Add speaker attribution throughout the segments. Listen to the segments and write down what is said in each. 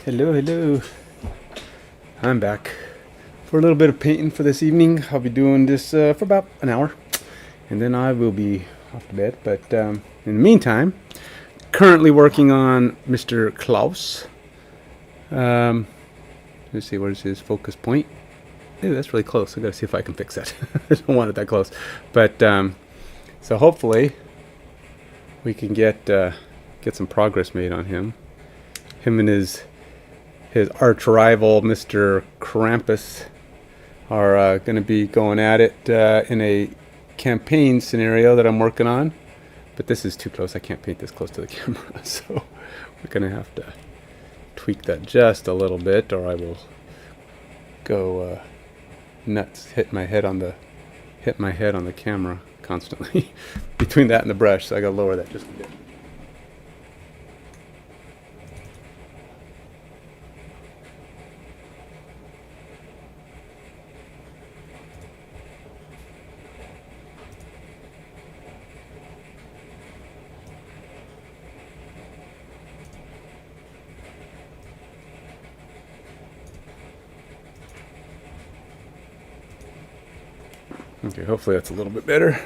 Speaker 1: Hello, hello. I'm back for a little bit of painting for this evening. I'll be doing this for about an hour, and then I will be off to bed. But in the meantime, currently working on Mr. Klaus. Let's see, where's his focus point? Ooh, that's really close. I gotta see if I can fix that. I don't want it that close. But so hopefully we can get some progress made on him. Him and his arch rival, Mr. Krampus, are going to be going at it in a campaign scenario that I'm working on. But this is too close. I can't paint this close to the camera, so we're going to have to tweak that just a little bit, or I will go nuts. Hit my head on the camera constantly between that and the brush. So I got to lower that just a bit. Okay, hopefully that's a little bit better.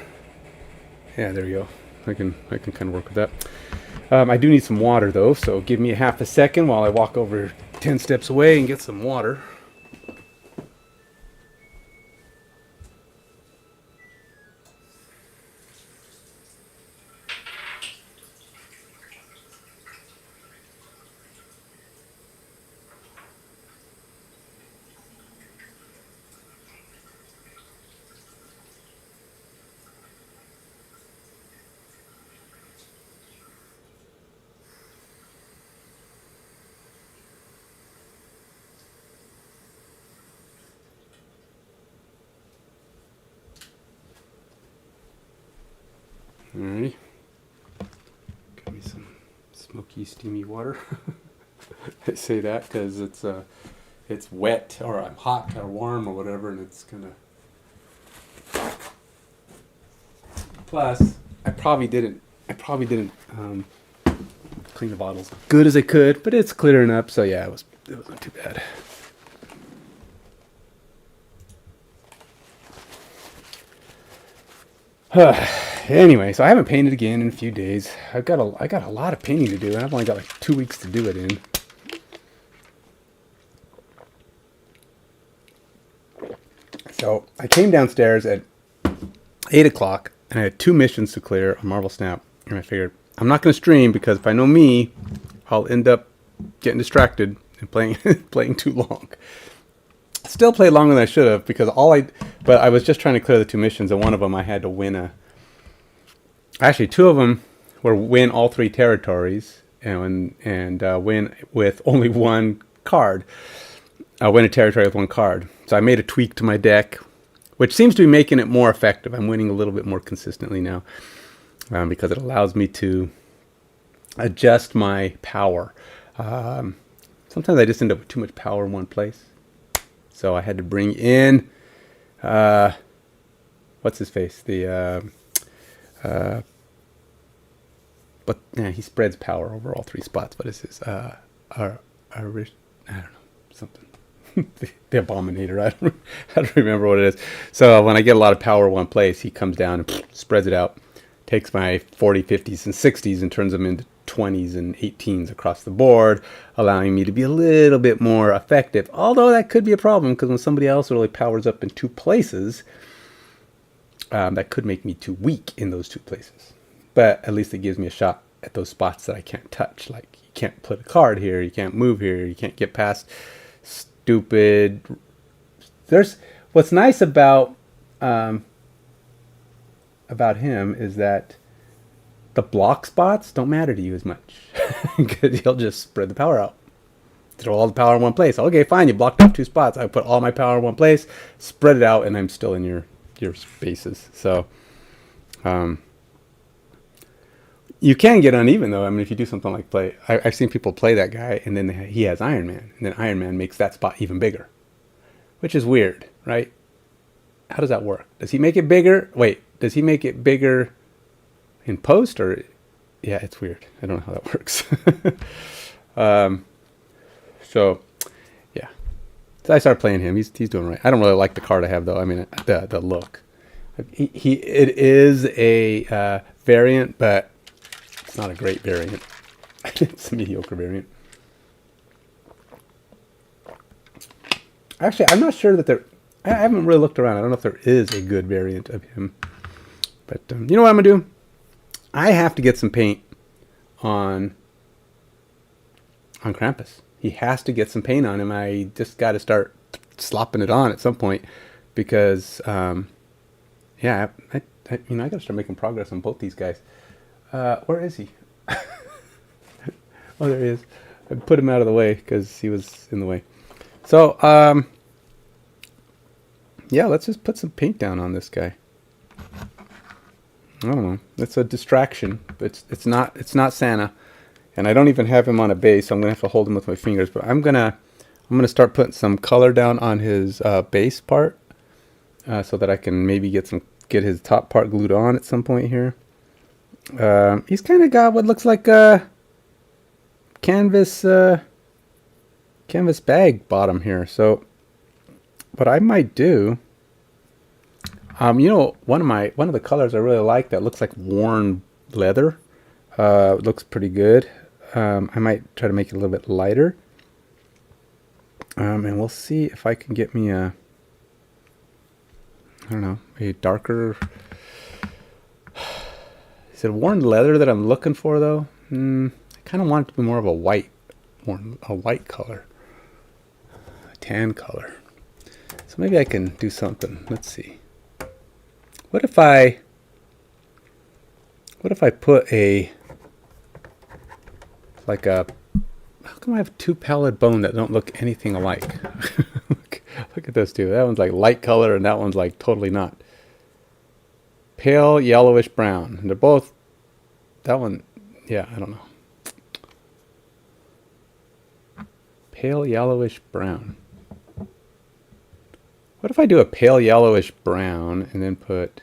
Speaker 1: Yeah, there we go. I can kind of work with that. I do need some water though, so give me a half a second while I walk over 10 steps away and get some water. Alrighty. Give me some smoky, steamy water. I say that because it's wet, or I'm hot or warm or whatever, and it's gonna. Plus, I probably didn't clean the bottles as good as I could, but it's clearing up. So yeah, it wasn't too bad. Anyway, so I haven't painted again in a few days. I got a lot of painting to do, and I've only got like 2 weeks to do it in. So I came downstairs at 8 o'clock, and I had 2 missions to clear on Marvel Snap, and I figured I'm not going to stream because if I know me, I'll end up getting distracted and playing too long. Still played longer than I should have because but I was just trying to clear the 2 missions, and one of them I had to win Actually, 2 of them were win all 3 territories and win with only 1 card. Win a territory with 1 card. So I made a tweak to my deck, which seems to be making it more effective. I'm winning a little bit more consistently now because it allows me to adjust my power. Sometimes I just end up with too much power in one place. So I had to bring in, what's his face? But yeah, he spreads power over all 3 spots. What is his? I don't know, something. The Abominator. I don't remember what it is. So when I get a lot of power in one place, he comes down and spreads it out, takes my 40, 50s, and 60s and turns them into 20s and 18s across the board, allowing me to be a little bit more effective. Although that could be a problem because when somebody else really powers up in 2 places, that could make me too weak in those 2 places. But at least it gives me a shot at those spots that I can't touch. Like you can't put a card here, you can't move here, you can't get past stupid. There's what's nice about him is that the block spots don't matter to you as much because he'll just spread the power out. Throw all the power in one place. Okay, fine, you blocked off 2 spots. I put all my power in one place, spread it out, and I'm still in your spaces. So you can get uneven though. I mean, if you do something like play, I've seen people play that guy, and then he has Iron Man, and then Iron Man makes that spot even bigger, which is weird, right? How does that work? Does he make it bigger? Wait, does he make it bigger in post, or yeah, it's weird. I don't know how that works. So, yeah. So I started playing him. He's doing right. I don't really like the card I have though. I mean, the look. It is a variant, but it's not a great variant. It's a mediocre variant. Actually, I'm not sure that I haven't really looked around. I don't know if there is a good variant of him. But you know what I'm gonna do? I have to get some paint on Krampus. He has to get some paint on him. I just got to start slopping it on at some point because, yeah, I got to start making progress on both these guys. Where is he? Oh, there he is. I put him out of the way because he was in the way. So, yeah, let's just put some paint down on this guy. I don't know. It's a distraction. It's not Santa, and I don't even have him on a base, so I'm gonna have to hold him with my fingers. But I'm gonna start putting some color down on his base part, so that I can maybe get his top part glued on at some point here. He's kind of got what looks like a canvas bag bottom here. So what I might do, you know, one of the colors I really like that looks like worn leather. Looks pretty good. I might try to make it a little bit lighter. And we'll see if I can get me I don't know, a darker. Is it worn leather that I'm looking for though? I kind of want it to be more of a white color, a tan color. So maybe I can do something. Let's see. What if I put how come I have two pallid bone that don't look anything alike? Look at those two. That one's like light color and that one's like totally not. Pale yellowish brown. And they're both, that one, yeah, I don't know. Pale yellowish brown. What if I do a pale yellowish brown and then put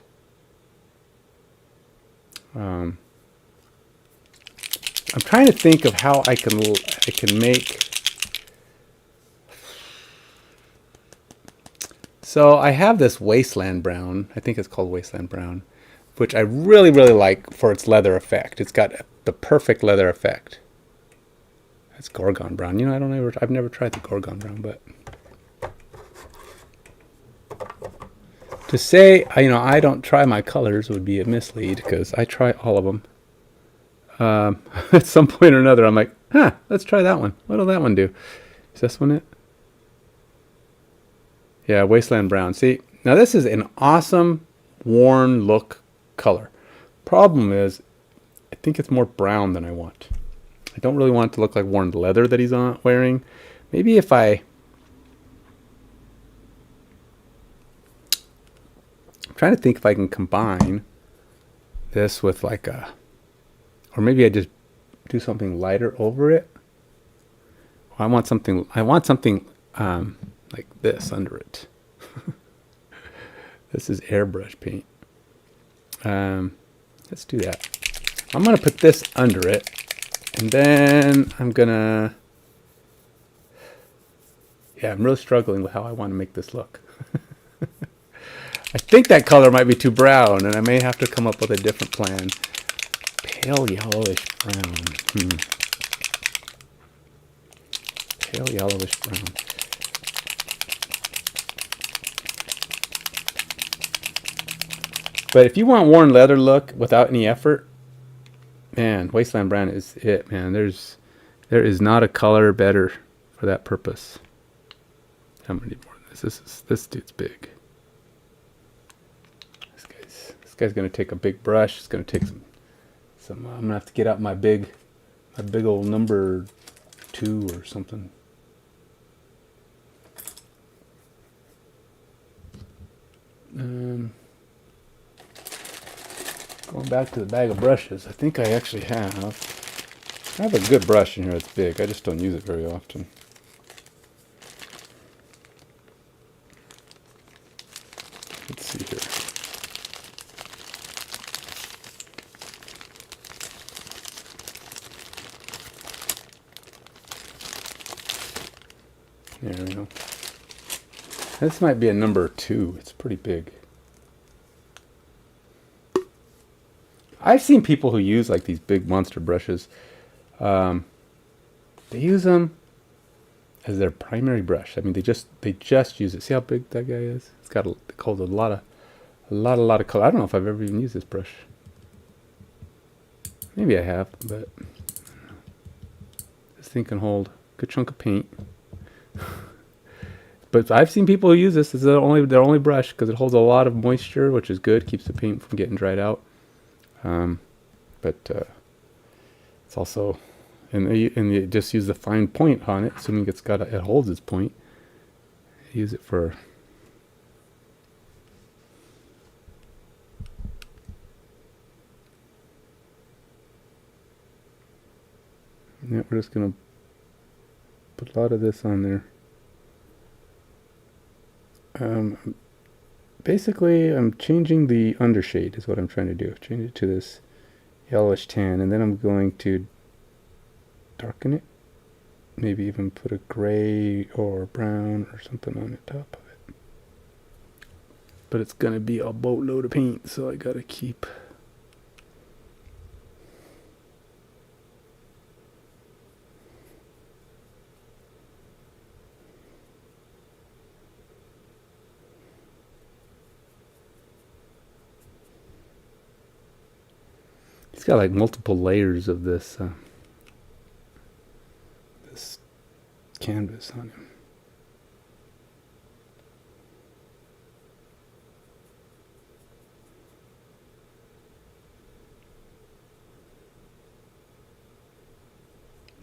Speaker 1: I'm trying to think of how I can make. So I have this wasteland brown. I think it's called wasteland brown, which I really like for its leather effect. It's got the perfect leather effect. That's Gorgon brown. You know, I've never tried the Gorgon brown, but to say, you know, I don't try my colors would be a mislead because I try all of them. At some point or another, I'm like, let's try that one. What'll that one do? Is this one it? Yeah, wasteland brown. See, now this is an awesome worn look color. Problem is, I think it's more brown than I want. I don't really want it to look like worn leather that he's wearing. Maybe if I'm trying to think if I can combine this with like or maybe I just do something lighter over it. I want something like this under it. This is airbrush paint. Let's do that. I'm gonna put this under it, and then I'm really struggling with how I want to make this look. I think that color might be too brown, and I may have to come up with a different plan. Pale yellowish brown. Pale yellowish brown. But if you want worn leather look without any effort, man, wasteland brown is it, man. There is not a color better for that purpose. I'm gonna need more than this. This dude's big. This guy's gonna take a big brush. It's gonna take some. I'm gonna have to get out my big old number 2 or something. Going back to the bag of brushes, I think I actually have. I have a good brush in here that's big. I just don't use it very often. Let's see here. There we go. This might be a number 2. It's pretty big. I've seen people who use like these big monster brushes. They use them as their primary brush. I mean, they just use it. See how big that guy is? It's got it holds a lot of color. I don't know if I've ever even used this brush. Maybe I have, but this thing can hold a good chunk of paint. But I've seen people who use this as their only brush because it holds a lot of moisture, which is good, keeps the paint from getting dried out. But it's also, and you just use the fine point on it, assuming it holds its point. Use it for. Yeah, we're just gonna put a lot of this on there. Basically, I'm changing the undershade is what I'm trying to do. Change it to this yellowish tan, and then I'm going to darken it. Maybe even put a gray or brown or something on the top of it. But it's gonna be a boatload of paint, so I gotta keep. It's got like multiple layers of this this canvas on him.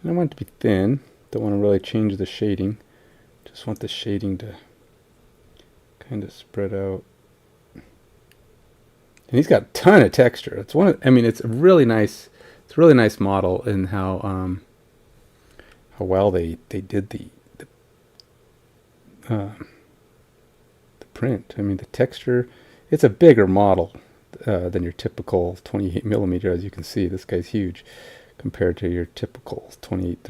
Speaker 1: And I want it to be thin. Don't want to really change the shading. Just want the shading to kind of spread out. And he's got a ton of texture. It's it's a really nice model in how well they did the print. I mean, the texture. It's a bigger model than your typical 28 millimeter. As you can see, this guy's huge compared to your typical 28,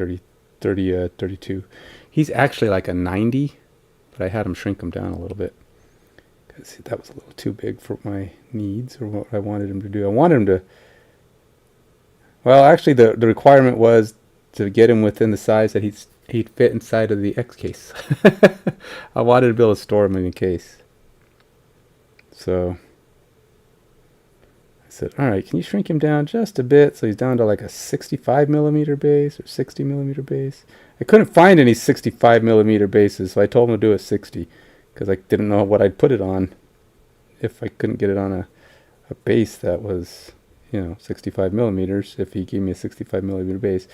Speaker 1: 30, 32. He's actually like a 90, but I had him shrink him down a little bit. That was a little too big for my needs or what I wanted him to do. I wanted him to. Well, actually, the requirement was to get him within the size that he'd fit inside of the X case. I wanted to be able to store him in a case. So I said, all right, can you shrink him down just a bit so he's down to like a 65 millimeter base or 60 millimeter base? I couldn't find any 65 millimeter bases, so I told him to do a 60. Because I didn't know what I'd put it on if I couldn't get it on a base that was, 65 millimeters. If he gave me a 65 millimeter base,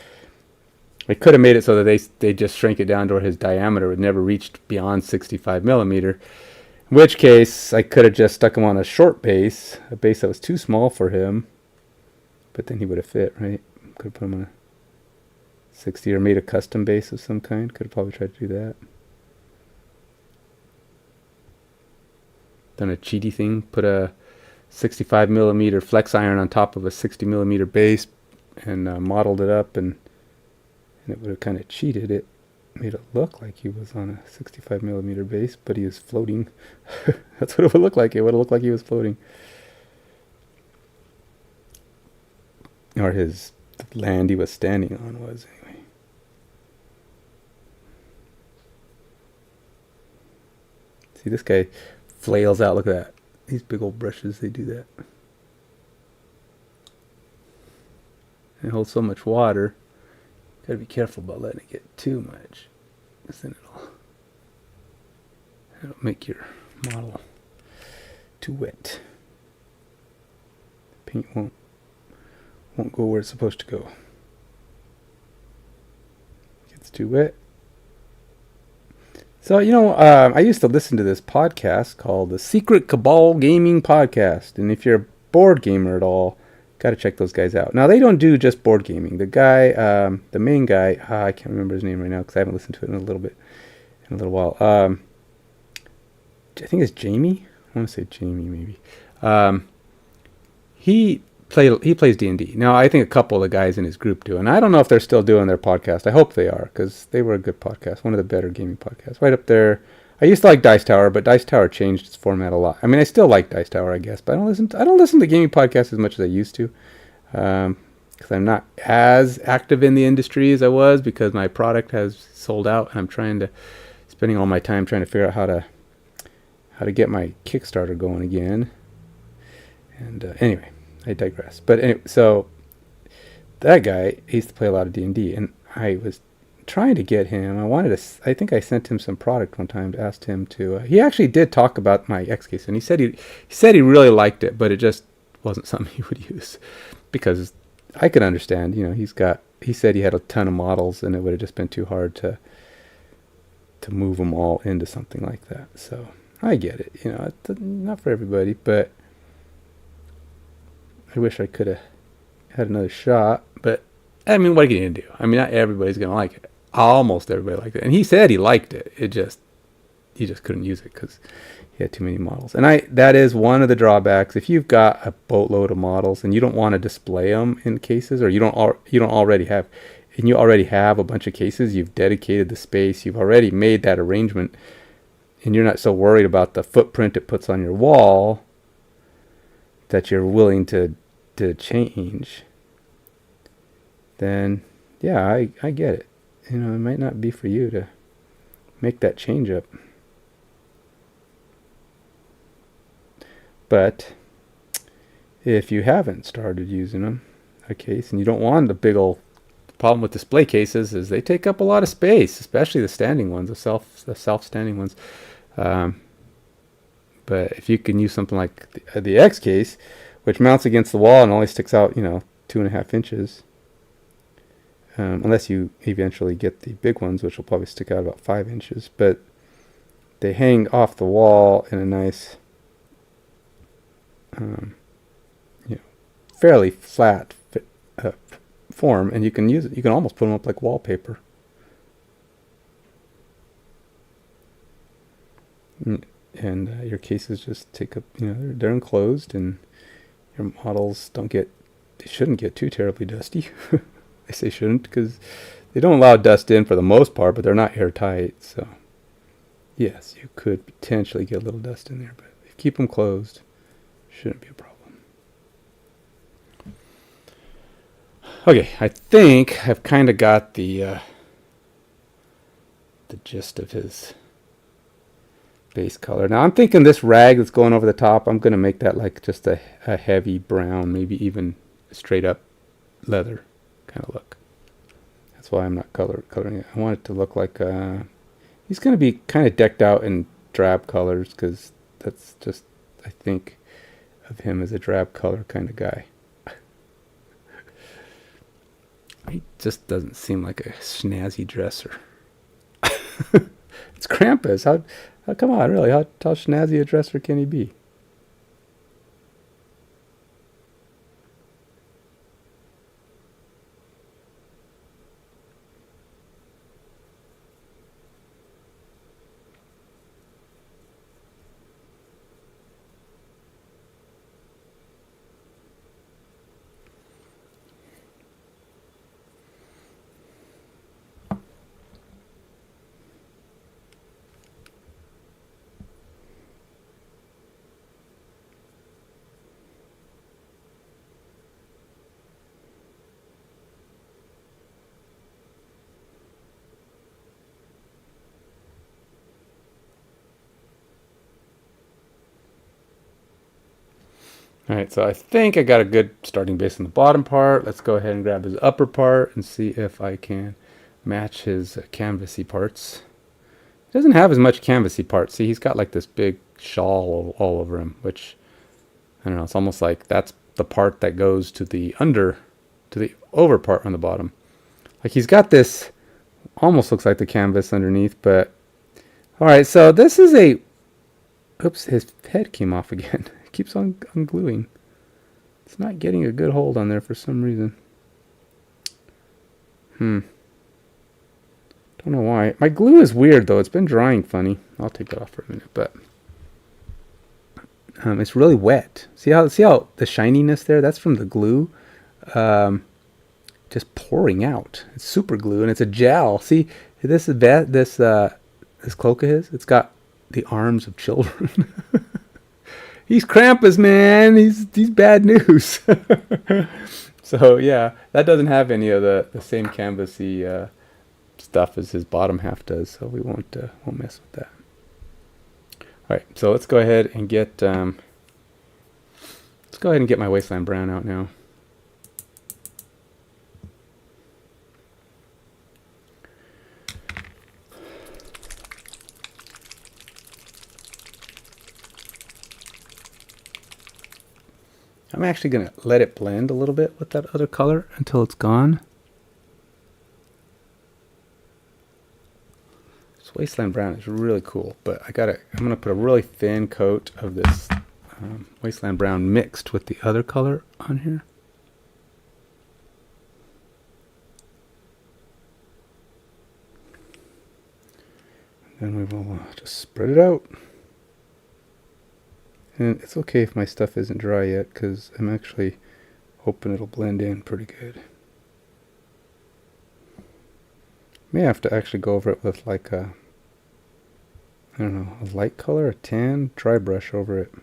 Speaker 1: I could have made it so that they just shrank it down to where his diameter would never reached beyond 65 millimeter. In which case, I could have just stuck him on a short base, a base that was too small for him. But then he would have fit, right? Could have put him on a 60 or made a custom base of some kind. Could have probably tried to do that. Done a cheaty thing, put a 65 millimeter flex iron on top of a 60 millimeter base and modeled it up, and it would have kind of cheated it. Made it look like he was on a 65 millimeter base, but he was floating. That's what it would look like. It would have looked like he was floating. Or the land he was standing on was, anyway. See, this guy flails out. Look at that. These big old brushes, they do that. It holds so much water. Gotta be careful about letting it get too much, because then it'll make your model too wet. Paint won't go where it's supposed to go. Gets too wet. So, I used to listen to this podcast called the Secret Cabal Gaming Podcast. And if you're a board gamer at all, got to check those guys out. Now, they don't do just board gaming. The guy, the main guy, I can't remember his name right now because I haven't listened to it in a little while. I think it's Jamie. I want to say Jamie, maybe. He he plays D&D. Now, I think a couple of the guys in his group do, and I don't know if they're still doing their podcast. I hope they are, because they were a good podcast, one of the better gaming podcasts. Right up there. I used to like Dice Tower, but Dice Tower changed its format a lot. I mean, I still like Dice Tower, I guess, but I don't listen to gaming podcasts as much as I used to, because I'm not as active in the industry as I was, because my product has sold out, and I'm spending all my time trying to figure out how to get my Kickstarter going again. And anyway, I digress. But anyway, so that guy, he used to play a lot of D&D, and I was trying to get him. I think I sent him some product one time, asked him to. He actually did talk about my X case, and he said he really liked it, but it just wasn't something he would use, because I could understand. He said he had a ton of models, and it would have just been too hard to move them all into something like that. So I get it. It's not for everybody, but I wish I could have had another shot. But I mean, what are you going to do? I mean, not everybody's going to like it. Almost everybody liked it, and he said he liked it. He just couldn't use it because he had too many models. And that is one of the drawbacks. If you've got a boatload of models and you don't want to display them in cases, or you don't already have, and you already have a bunch of cases, you've dedicated the space, you've already made that arrangement, and you're not so worried about the footprint it puts on your wall that you're willing to change, then yeah, I get it. It might not be for you to make that change up. But if you haven't started using them, a case, and you don't want the big old problem with display cases is they take up a lot of space, especially the standing ones, the self-standing ones. But if you can use something like the X case, which mounts against the wall and only sticks out, 2.5 inches, unless you eventually get the big ones, which will probably stick out about 5 inches, but they hang off the wall in a nice, fairly flat form, and you can use it. You can almost put them up like wallpaper. And your cases just take up, they're enclosed, and your models they shouldn't get too terribly dusty. I say shouldn't because they don't allow dust in for the most part, but they're not airtight. So yes, you could potentially get a little dust in there, but if you keep them closed, shouldn't be a problem. Okay, I think I've kind of got the gist of his base color. Now I'm thinking this rag that's going over the top, I'm going to make that like just a heavy brown, maybe even straight up leather kind of look. That's why I'm not coloring it. I want it to look like he's going to be kind of decked out in drab colors, because that's just, I think of him as a drab color kind of guy. He just doesn't seem like a snazzy dresser. It's Krampus. How come on, really? How snazzy a dresser can he be? Alright, so I think I got a good starting base on the bottom part. Let's go ahead and grab his upper part and see if I can match his canvasy parts. He doesn't have as much canvasy parts. See, he's got like this big shawl all over him, which, I don't know, it's almost like that's the part that goes to the over part on the bottom. Like he's got this, almost looks like the canvas underneath, but, alright, so this is oops, his head came off again. Keeps on ungluing. It's not getting a good hold on there for some reason. Don't know why. My glue is weird though. It's been drying funny. I'll take that off for a minute, but It's really wet. See how the shininess there? That's from the glue. Just pouring out. It's super glue and it's a gel. See, this is bad. This cloak of his, it's got the arms of children. He's Krampus, man. He's bad news. So yeah, that doesn't have any of the same canvasy stuff as his bottom half does. So we won't mess with that. All right, so let's go ahead and get my wasteland brown out now. I'm actually going to let it blend a little bit with that other color until it's gone. This wasteland brown is really cool, but I'm going to put a really thin coat of this wasteland brown mixed with the other color on here. Then we will just spread it out. And it's okay if my stuff isn't dry yet, because I'm actually hoping it'll blend in pretty good. May have to actually go over it with like a, I don't know, a light color, a tan, dry brush over it.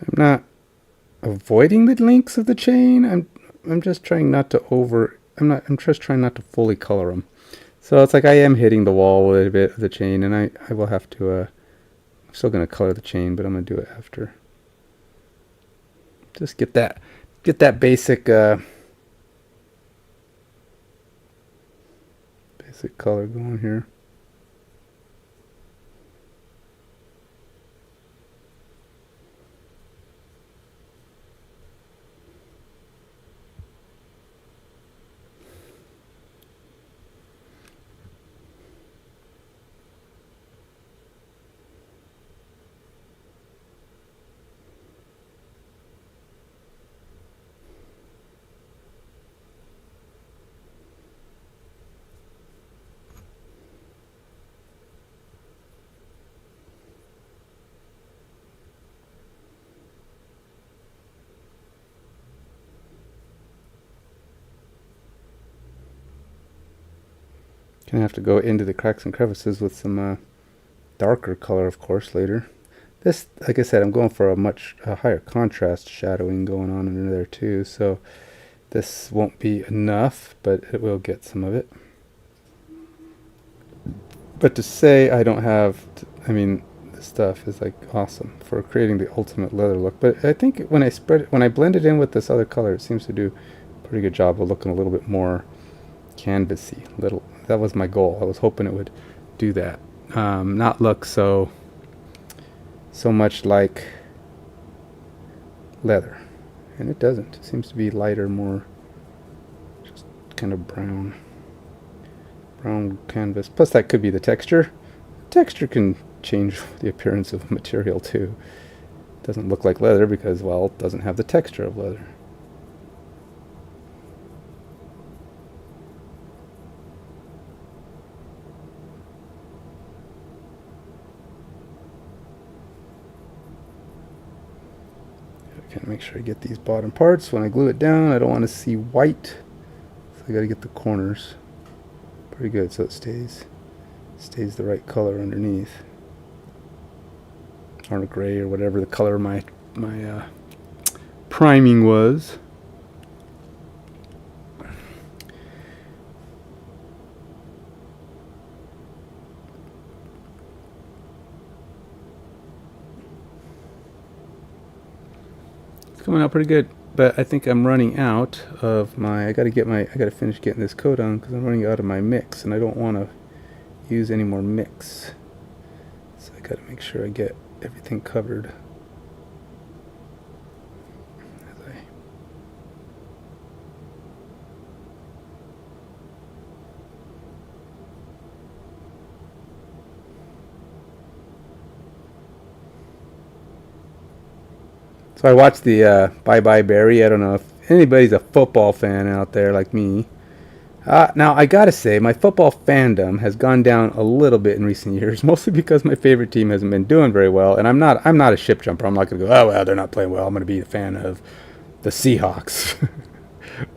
Speaker 1: I'm not avoiding the links of the chain. I'm just trying not to I'm just trying not to fully color them. So it's like I am hitting the wall with a bit of the chain, and I will have to I'm still going to color the chain, but I'm going to do it after. Just get that basic basic color going here. Gonna have to go into the cracks and crevices with some darker color, of course, later. This, like I said, I'm going for a much higher contrast shadowing going on under there too, so this won't be enough, but it will get some of it. But to say I don't have, I mean, this stuff is like awesome for creating the ultimate leather look. But I think when I blend it in with this other color, it seems to do a pretty good job of looking a little bit more canvasy. That was my goal. I was hoping it would do that, not look so much like leather, and it doesn't. It seems to be lighter, more just kind of brown canvas. Plus that could be the texture. Texture can change the appearance of material too. It doesn't look like leather because, well, it doesn't have the texture of leather. Gotta make sure I get these bottom parts. When I glue it down, I don't want to see white, so I got to get the corners pretty good so it stays the right color underneath, or gray or whatever the color my priming was. Coming out pretty good, but I think I'm running out of my, I gotta finish getting this coat on because I'm running out of my mix and I don't want to use any more mix, so I gotta make sure I get everything covered as I So I watched the Bye Bye Barry. I don't know if anybody's a football fan out there like me. Now I gotta say, my football fandom has gone down a little bit in recent years, mostly because my favorite team hasn't been doing very well, and I'm not a ship jumper. I'm not gonna go, oh well, they're not playing well. I'm gonna be a fan of the Seahawks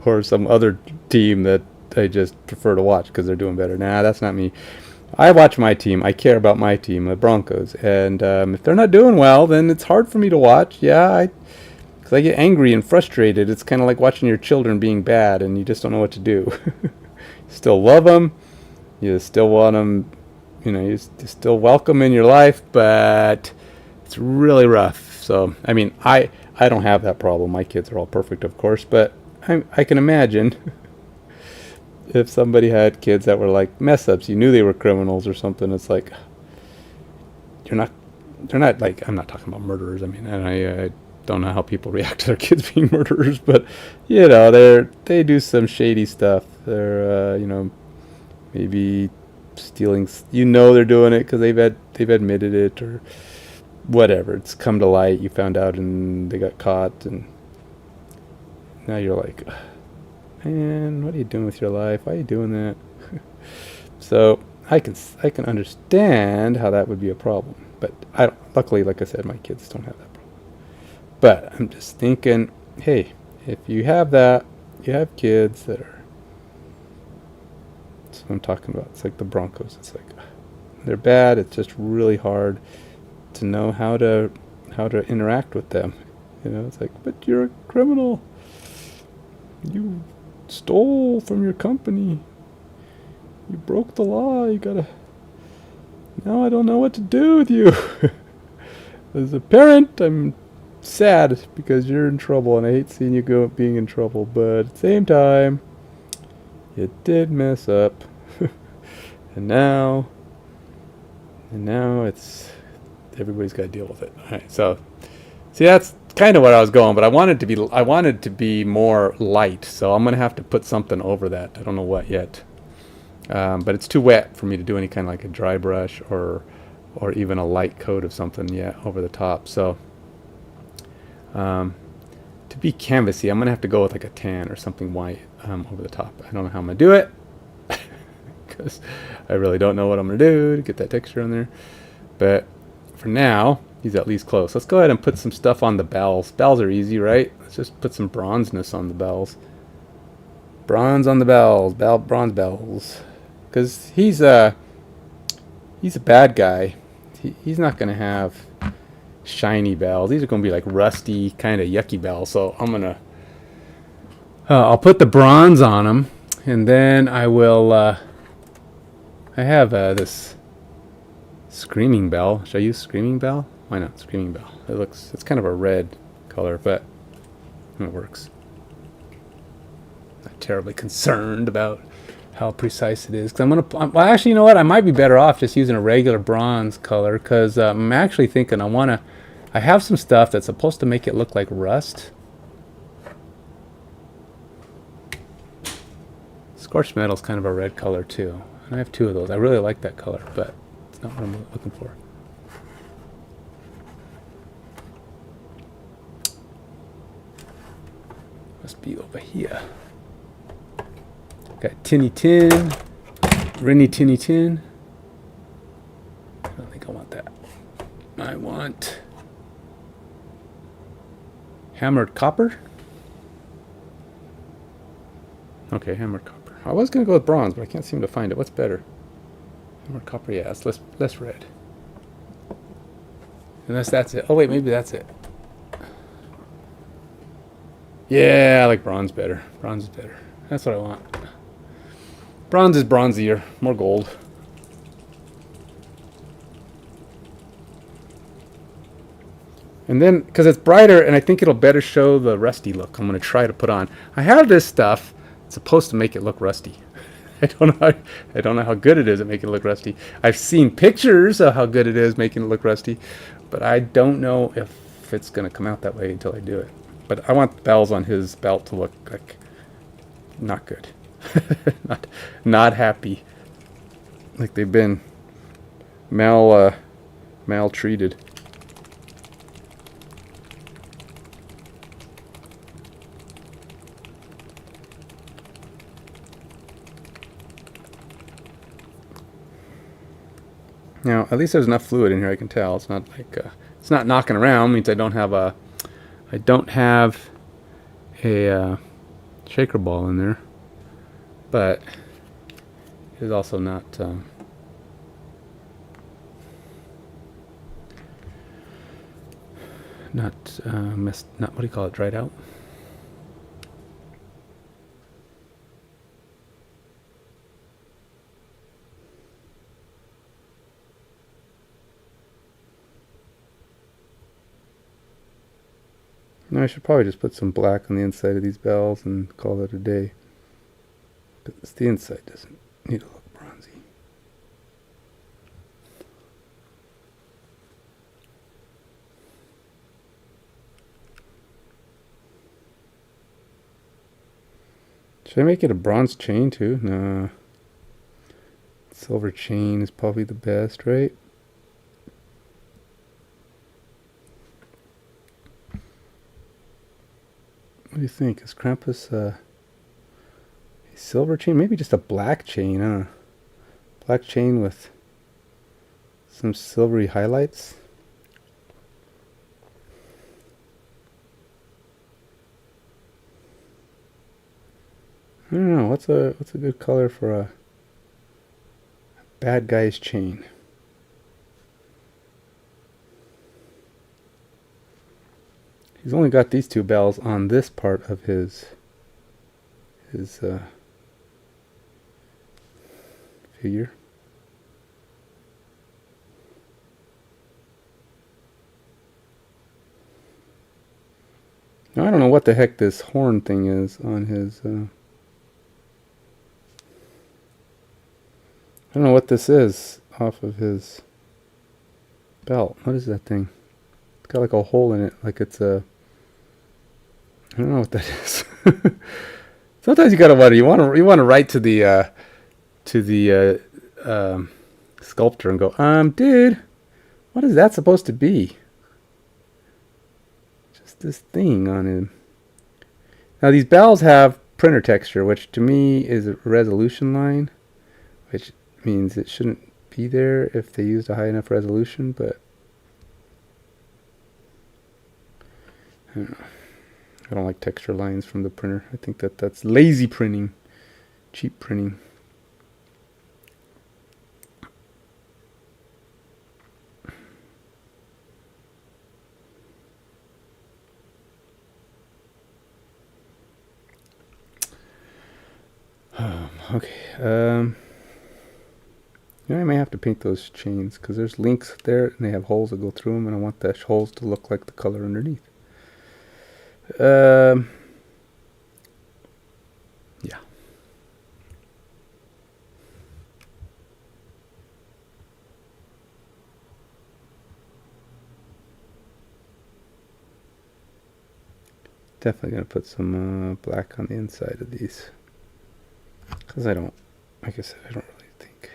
Speaker 1: or some other team that I just prefer to watch because they're doing better. Nah, that's not me. I watch my team. I care about my team, the Broncos, and if they're not doing well, then it's hard for me to watch. Yeah, because I get angry and frustrated. It's kind of like watching your children being bad, and you just don't know what to do. You still love them. You still want them. You know, you still welcome in your life, but it's really rough. So, I mean, I don't have that problem. My kids are all perfect, of course, but I can imagine if somebody had kids that were like mess ups, you knew they were criminals or something. It's like they're not like, I'm not talking about murderers. I mean, and I don't know how people react to their kids being murderers, but you know, they do some shady stuff. They're you know, maybe stealing. You know, they're doing it because they've admitted it or whatever. It's come to light. You found out and they got caught, and now you're like, man, what are you doing with your life? Why are you doing that? So I can understand how that would be a problem, but luckily, like I said, my kids don't have that problem. But I'm just thinking, hey, if you have that, you have kids that are. That's what I'm talking about. It's like the Broncos. It's like they're bad. It's just really hard to know how to interact with them. You know, it's like, but you're a criminal. You stole from your company. You broke the law. You gotta. Now I don't know what to do with you. As a parent, I'm sad because you're in trouble, and I hate seeing you being in trouble. But at the same time, you did mess up, and now it's everybody's got to deal with it. All right, so see, that's kind of where I was going, but I wanted to be more light, so I'm gonna have to put something over that. I don't know what yet, but it's too wet for me to do any kind of like a dry brush or even a light coat of something yet over the top. So to be canvassy, I'm gonna have to go with like a tan or something white over the top. I don't know how I'm gonna do it because I really don't know what I'm gonna do to get that texture on there, but for now, he's at least close. Let's go ahead and put some stuff on the bells. Bells are easy, right? Let's just put some bronzeness on the bells. Bronze on the bells. Bronze bells. Because he's a bad guy. He's not going to have shiny bells. These are going to be like rusty, kind of yucky bells. So I'm going to... I'll put the bronze on them. And then I will... I have this... Screaming Bell. Should I use Screaming Bell? Why not Screaming Bell? It's kind of a red color, but it works. Not terribly concerned about how precise it is. Because well, actually, you know what? I might be better off just using a regular bronze color, because I'm actually thinking I have some stuff that's supposed to make it look like rust. Scorched metal is kind of a red color too. And I have two of those. I really like that color, but not what I'm looking for. Must be over here. Got tinny tin, Rennie tinny tin. I don't think I want that. I want hammered copper. Okay, hammered copper. I was gonna go with bronze, but I can't seem to find it. What's better? Hammered copper, yeah, it's less red. Unless that's it. Oh wait, maybe that's it. Yeah, I like bronze better. Bronze is better. That's what I want. Bronze is bronzier, more gold. And then, because it's brighter, and I think it'll better show the rusty look, I'm going to try to put on. I have this stuff. It's supposed to make it look rusty. I don't know how good it is at making it look rusty. I've seen pictures of how good it is making it look rusty, but I don't know if it's going to come out that way until I do it. But I want the bells on his belt to look like not good. not happy. Like they've been maltreated. Now, at least there's enough fluid in here. I can tell it's not like it's not knocking around. It means I don't have a shaker ball in there, but it's also not. Not what do you call it? Dried out. No, I should probably just put some black on the inside of these bells and call it a day. But the inside doesn't need to look bronzy. Should I make it a bronze chain too? No. Silver chain is probably the best, right? What do you think? Is Krampus a silver chain? Maybe just a black chain, huh? Black chain with some silvery highlights. I don't know. What's a good color for a bad guy's chain? He's only got these two bells on this part of his figure. Now, I don't know what the heck this horn thing is on his. I don't know what this is off of his belt. What is that thing? It's got like a hole in it, like it's a. I don't know what that is. Sometimes you gotta wonder. You want to write to the sculptor and go, dude, what is that supposed to be? Just this thing on him. Now these bells have printer texture, which to me is a resolution line, which means it shouldn't be there if they used a high enough resolution, but I don't know. I don't like texture lines from the printer. I think that's lazy printing, cheap printing. Okay. Yeah, I may have to paint those chains because there's links there and they have holes that go through them, and I want the holes to look like the color underneath. Yeah. Definitely gonna put some black on the inside of these because I don't, like I said, I don't really think.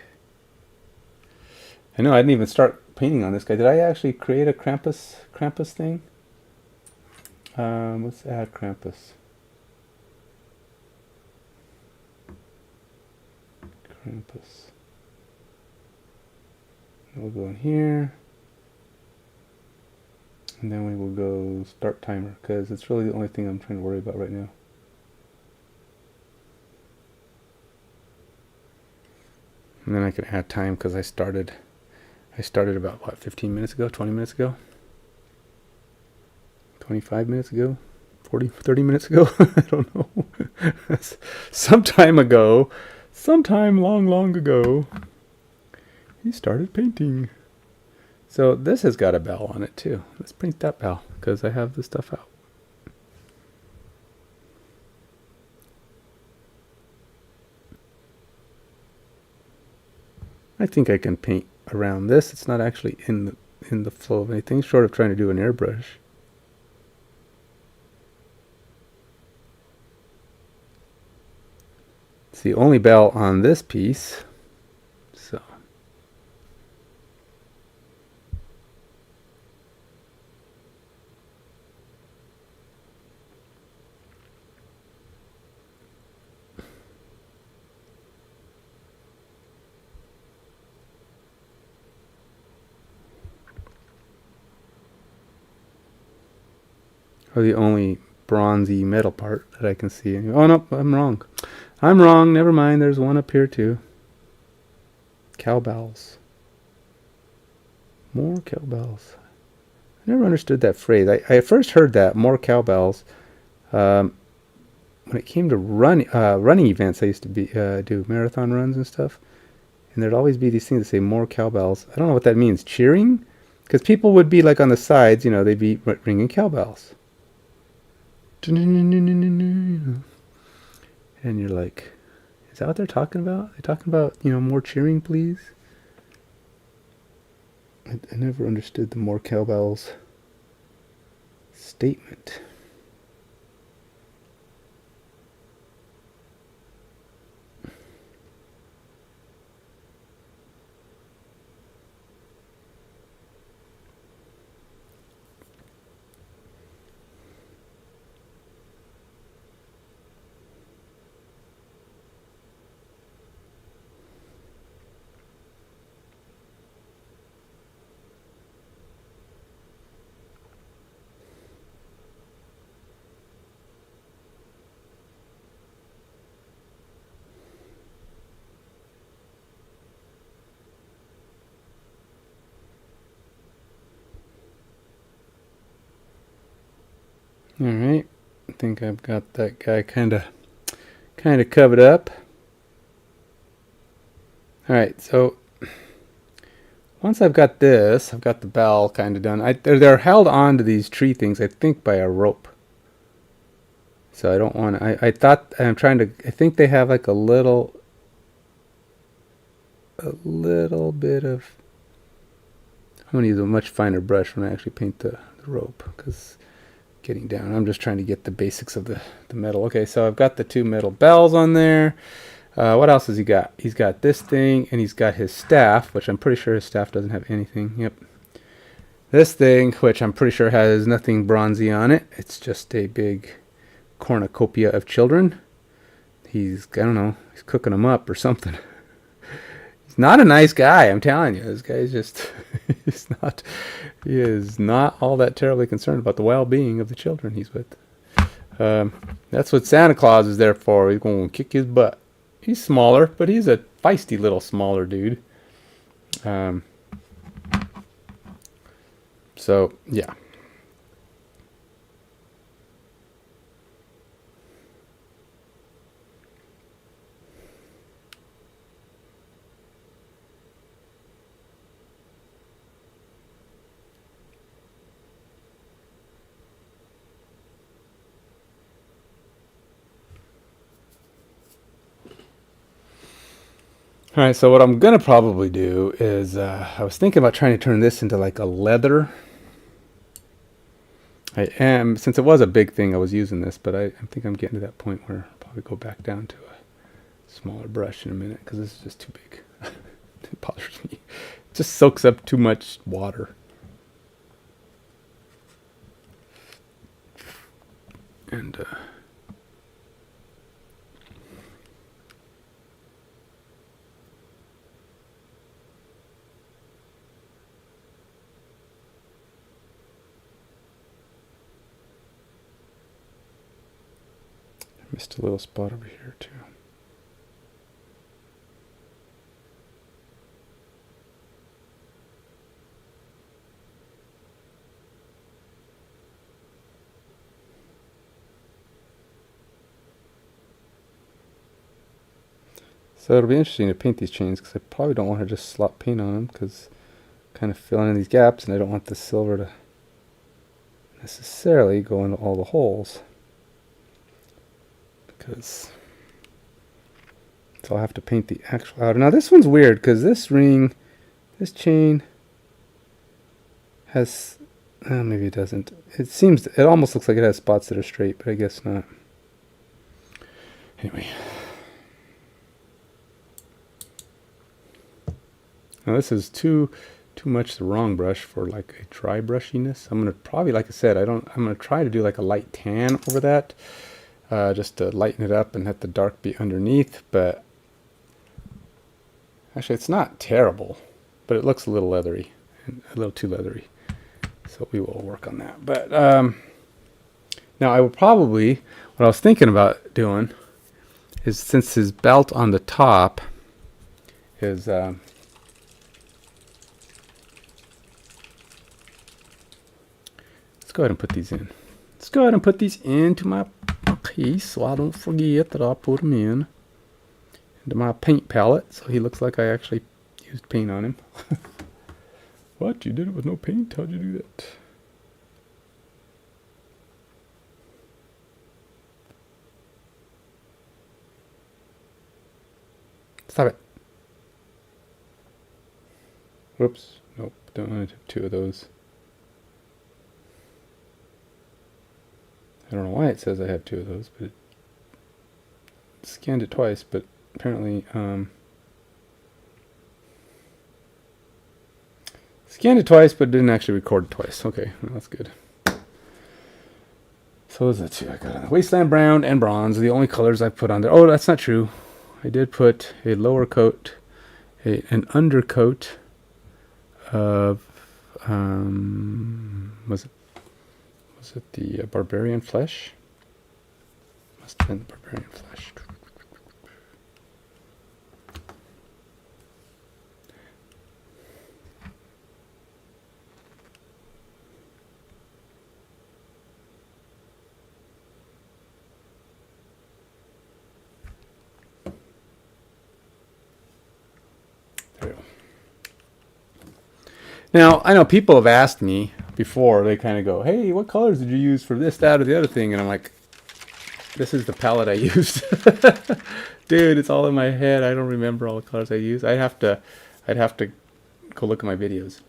Speaker 1: I know I didn't even start painting on this guy. Did I actually create a Krampus thing? Let's add Krampus. We'll go in here. And then we will go start timer because it's really the only thing I'm trying to worry about right now. And then I can add time because I started about what, 15 minutes ago, 20 minutes ago, 25 minutes ago, 40, 30 minutes ago. I don't know. Some time ago, sometime long ago, he started painting. So this has got a bell on it too. Let's paint that bell because I have the stuff out. I think I can paint around this. It's not actually in the flow of anything, short of trying to do an airbrush. It's the only bell on this piece. So Probably the only bronzy metal part that I can see. Oh no, I'm wrong. I'm wrong. Never mind. There's one up here too. Cowbells. More cowbells. I never understood that phrase. I first heard that, more cowbells, when it came to running events. I used to do marathon runs and stuff. And there'd always be these things that say more cowbells. I don't know what that means. Cheering? Because people would be like on the sides, they'd be ringing cowbells. And you're like, is that what they're talking about? They're talking about, more cheering, please? I never understood the more cowbells statement. All right, I think I've got that guy kind of covered up. All right, so once I've got this, I've got the bell kind of done. They're held on to these tree things, I think, by a rope. So I don't want to. I think they have like a little bit of. I'm gonna use a much finer brush when I actually paint the rope, because getting down. I'm just trying to get the basics of the metal. Okay, so I've got the two metal bells on there. What else has he got? He's got this thing, and he's got his staff, which I'm pretty sure his staff doesn't have anything. Yep. This thing, which I'm pretty sure has nothing bronzy on it. It's just a big cornucopia of children. I don't know, he's cooking them up or something. He's not a nice guy, I'm telling you. This guy's just, he is not all that terribly concerned about the well-being of the children he's with. That's what Santa Claus is there for. He's going to kick his butt. He's smaller, but he's a feisty little smaller dude. So, yeah. All right, so what I'm going to probably do is, I was thinking about trying to turn this into like a leather. Since it was a big thing, I was using this, but I think I'm getting to that point where I'll probably go back down to a smaller brush in a minute, because this is just too big. It bothers me. It just soaks up too much water. And, missed a little spot over here too. So it'll be interesting to paint these chains, because I probably don't want to just slop paint on them, because kind of filling in these gaps, and I don't want the silver to necessarily go into all the holes. So I'll have to paint the actual outer. Now this one's weird, because this chain has, maybe it doesn't. It almost looks like it has spots that are straight, but I guess not. Anyway. Now this is too much the wrong brush for like a dry brushiness. I'm gonna probably, like I said, I'm gonna try to do like a light tan over that. Just to lighten it up and let the dark be underneath, but actually it's not terrible, but it looks a little leathery, a little too leathery, so we will work on that. But Now I will probably, what I was thinking about doing is, since his belt on the top is let's go ahead and put these in. Let's go ahead and put these into my case so I don't forget that I put them in into my paint palette, so he looks like I actually used paint on him. What? You did it with no paint? How'd you do that? Stop it. Whoops. Nope. Don't want to have two of those. I don't know why it says I have two of those, but it scanned it twice, but apparently scanned it twice, but didn't actually record it twice. Okay, well, that's good. So those are the two I got on the Wasteland Brown and Bronze, the only colors I put on there. Oh, that's not true. I did put a lower coat, an undercoat of was it the Barbarian Flesh? Must have been the Barbarian Flesh. There we go. Now, I know people have asked me before, they kind of go, hey, what colors did you use for this, that, or the other thing? And I'm like, this is the palette I used. Dude, it's all in my head. I don't remember all the colors I used. I'd have to go look at my videos.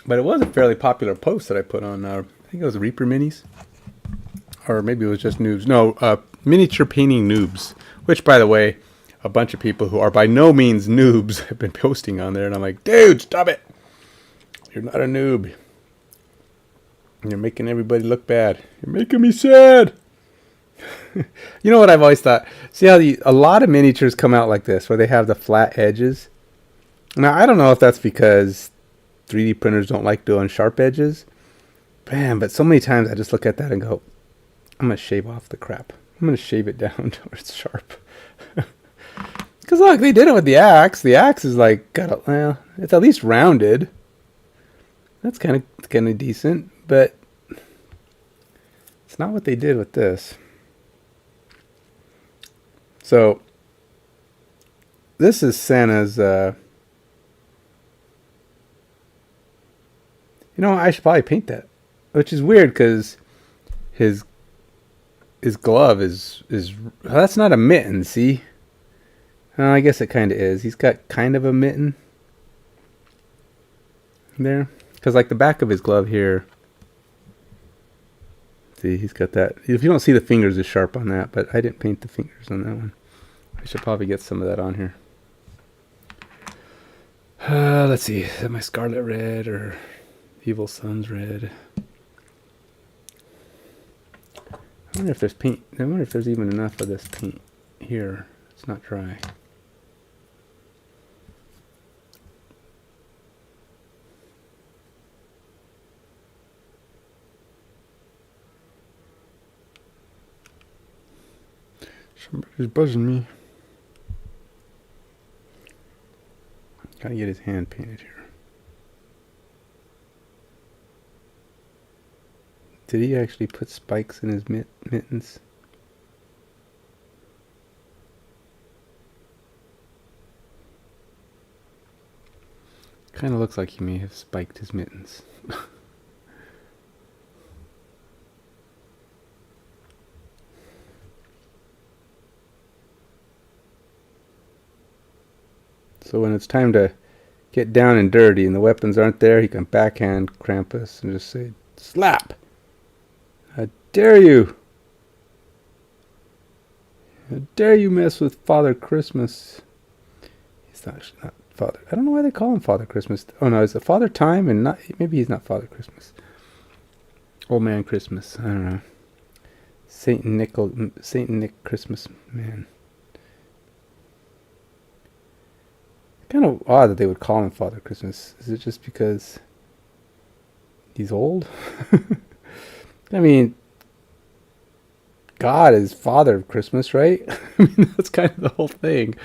Speaker 1: But it was a fairly popular post that I put on, I think it was Reaper Minis. Or maybe it was just noobs. No, miniature painting noobs. Which, by the way, a bunch of people who are by no means noobs have been posting on there. And I'm like, dude, stop it. You're not a noob. You're making everybody look bad. You're making me sad. You know what I've always thought? See how a lot of miniatures come out like this, where they have the flat edges? Now, I don't know if that's because 3D printers don't like doing sharp edges. Man, but so many times I just look at that and go, I'm going to shave off the crap. I'm going to shave it down to where it's sharp. Because look, they did it with the axe. The axe is like, well, it's at least rounded. That's kind of decent, but it's not what they did with this. So, this is Santa's, you know, I should probably paint that. Which is weird, because his glove is that's not a mitten, see? I guess it kind of is. He's got kind of a mitten there. Because like the back of his glove here, see, he's got that. If you don't see the fingers is sharp on that, but I didn't paint the fingers on that one. I should probably get some of that on here. Let's see, is that my Scarlet Red or Evil Sun's Red? I wonder if there's paint. I wonder if there's even enough of this paint here. It's not dry. Somebody's buzzing me. Gotta get his hand painted here. Did he actually put spikes in his mittens? Kind of looks like he may have spiked his mittens. So when it's time to get down and dirty and the weapons aren't there, he can backhand Krampus and just say, slap! How dare you! How dare you mess with Father Christmas? He's actually not Father. I don't know why they call him Father Christmas. Oh no, is it Father Time and not? Maybe he's not Father Christmas. Old Man Christmas. I don't know. Saint Nick Christmas man. of odd that they would call him Father Christmas. Is it just because he's old? I mean, God is Father of Christmas, right? I mean, that's kind of the whole thing.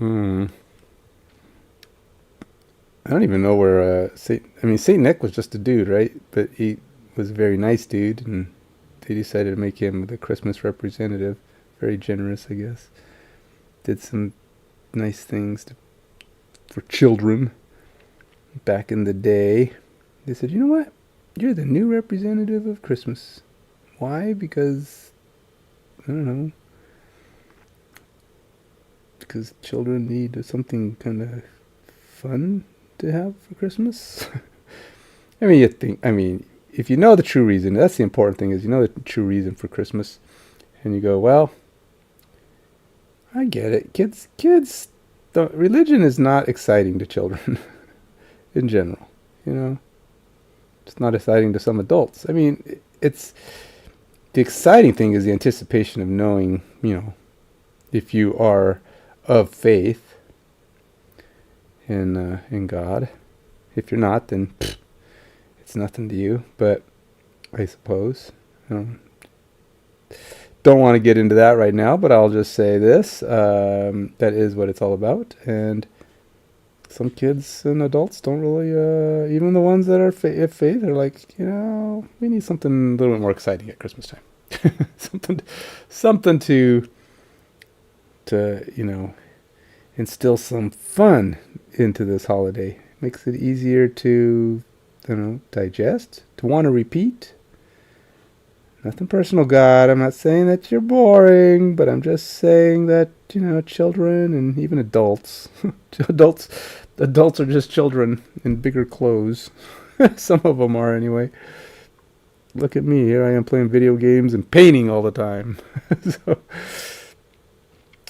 Speaker 1: I don't even know where Saint Nick was just a dude, right? But he was a very nice dude, and they decided to make him the Christmas representative. Very generous, I guess. Did some nice things for children back in the day. They said, you know what? You're the new representative of Christmas. Why? Because, I don't know. Because children need something kind of fun to have for Christmas. I mean, if you know the true reason, that's the important thing, is you know the true reason for Christmas, and you go, well, I get it. Kids, religion is not exciting to children in general, you know. It's not exciting to some adults. I mean, it's the exciting thing is the anticipation of knowing, you know, if you are of faith in God. If you're not, then it's nothing to you. But I suppose don't want to get into that right now. But I'll just say this: that is what it's all about. And some kids and adults don't really, even the ones that are of faith, are like, you know, we need something a little bit more exciting at Christmas time. something to you know, instill some fun into this holiday. Makes it easier to, you know, digest, to want to repeat. Nothing personal, God. I'm not saying that you're boring, but I'm just saying that, you know, children and even adults, adults are just children in bigger clothes. Some of them are, anyway. Look at me. Here I am playing video games and painting all the time.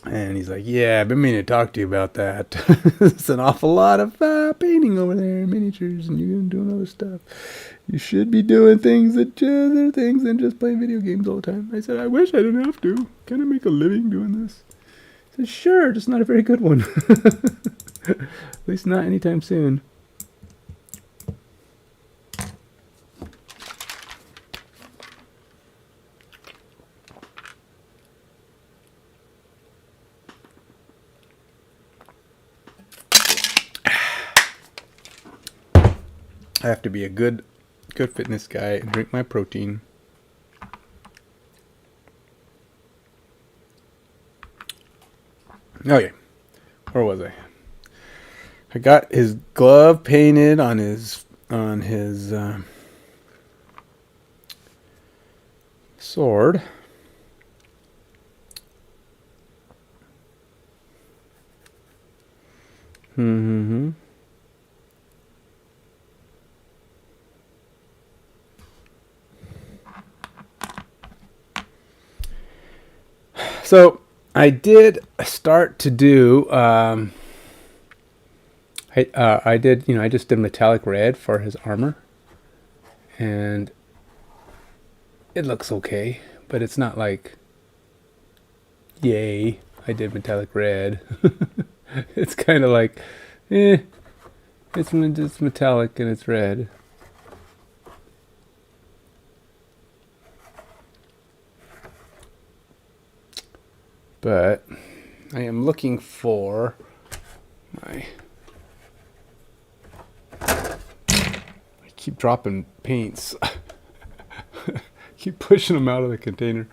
Speaker 1: And he's like, yeah, I've been meaning to talk to you about that. It's an awful lot of painting over there, miniatures, and you're doing other stuff. You should be doing things that other things than just playing video games all the time. I said, I wish I didn't have to. Can I make a living doing this? I said, sure, just not a very good one. At least not anytime soon. I have to be a good fitness guy and drink my protein. Okay, where was I? I got his glove painted on his sword. So I did start to do. I did. You know, I just did metallic red for his armor, and it looks okay, but it's not like, yay, I did metallic red. It's kind of like, it's metallic and it's red. But I am looking for my... I keep dropping paints. Keep pushing them out of the container.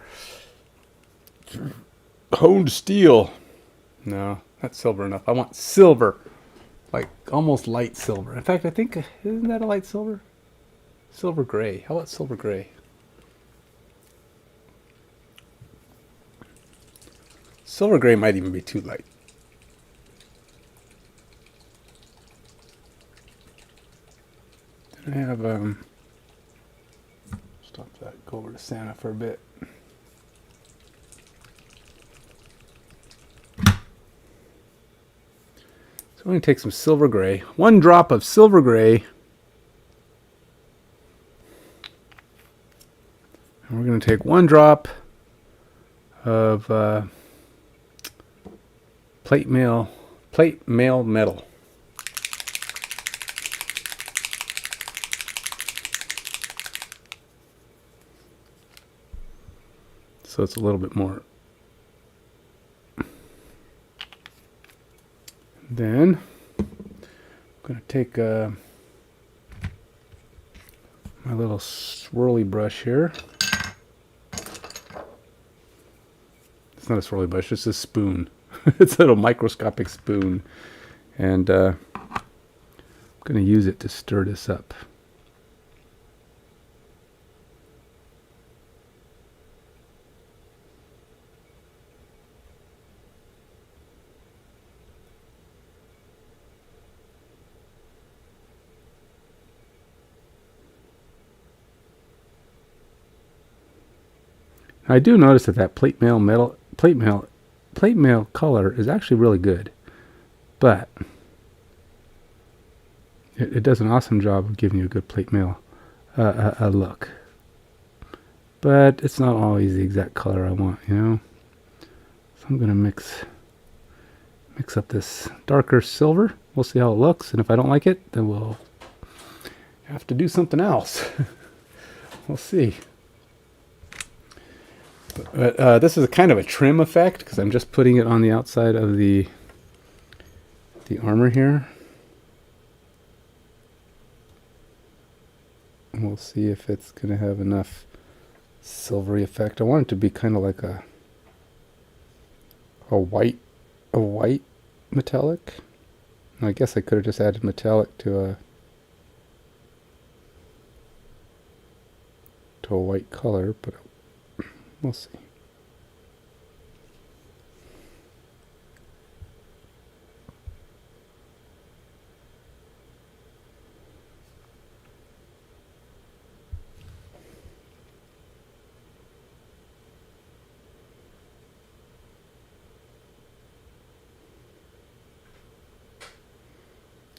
Speaker 1: Honed steel. No, not silver enough. I want silver. Like almost light silver. In fact, I think, isn't that a light silver? Silver gray. How about silver gray? Silver gray might even be too light. Then I have, stop that, go over to Santa for a bit. So I'm going to take some silver gray. 1 drop of silver gray. And we're going to take 1 drop of plate mail plate mail metal. So it's a little bit more. Then I'm going to take my little swirly brush here. It's not a swirly brush, it's a spoon. It's a little microscopic spoon. And I'm going to use it to stir this up. I do notice that plate mail color is actually really good, but it does an awesome job of giving you a good plate mail look. But it's not always the exact color I want, you know. So I'm gonna mix up this darker silver. We'll see how it looks, and if I don't like it, then we'll have to do something else. We'll see. But this is a kind of a trim effect because I'm just putting it on the outside of the armor here. And we'll see if it's going to have enough silvery effect. I want it to be kind of like a white metallic. I guess I could have just added metallic to a white color, but we'll see.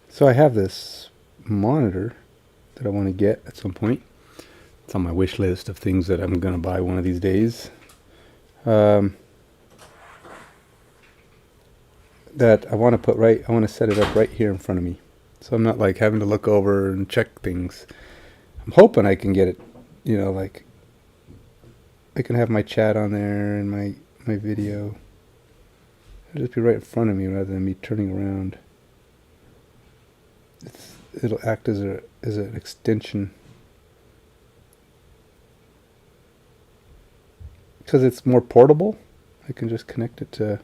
Speaker 1: So I have this monitor that I want to get at some point. It's on my wish list of things that I'm going to buy one of these days. That I want to put I want to set it up right here in front of me. So I'm not like having to look over and check things. I'm hoping I can get it, you know, like I can have my chat on there and my video. It'll just be right in front of me rather than me turning around. It'll act as an extension. Because it's more portable, I can just connect it to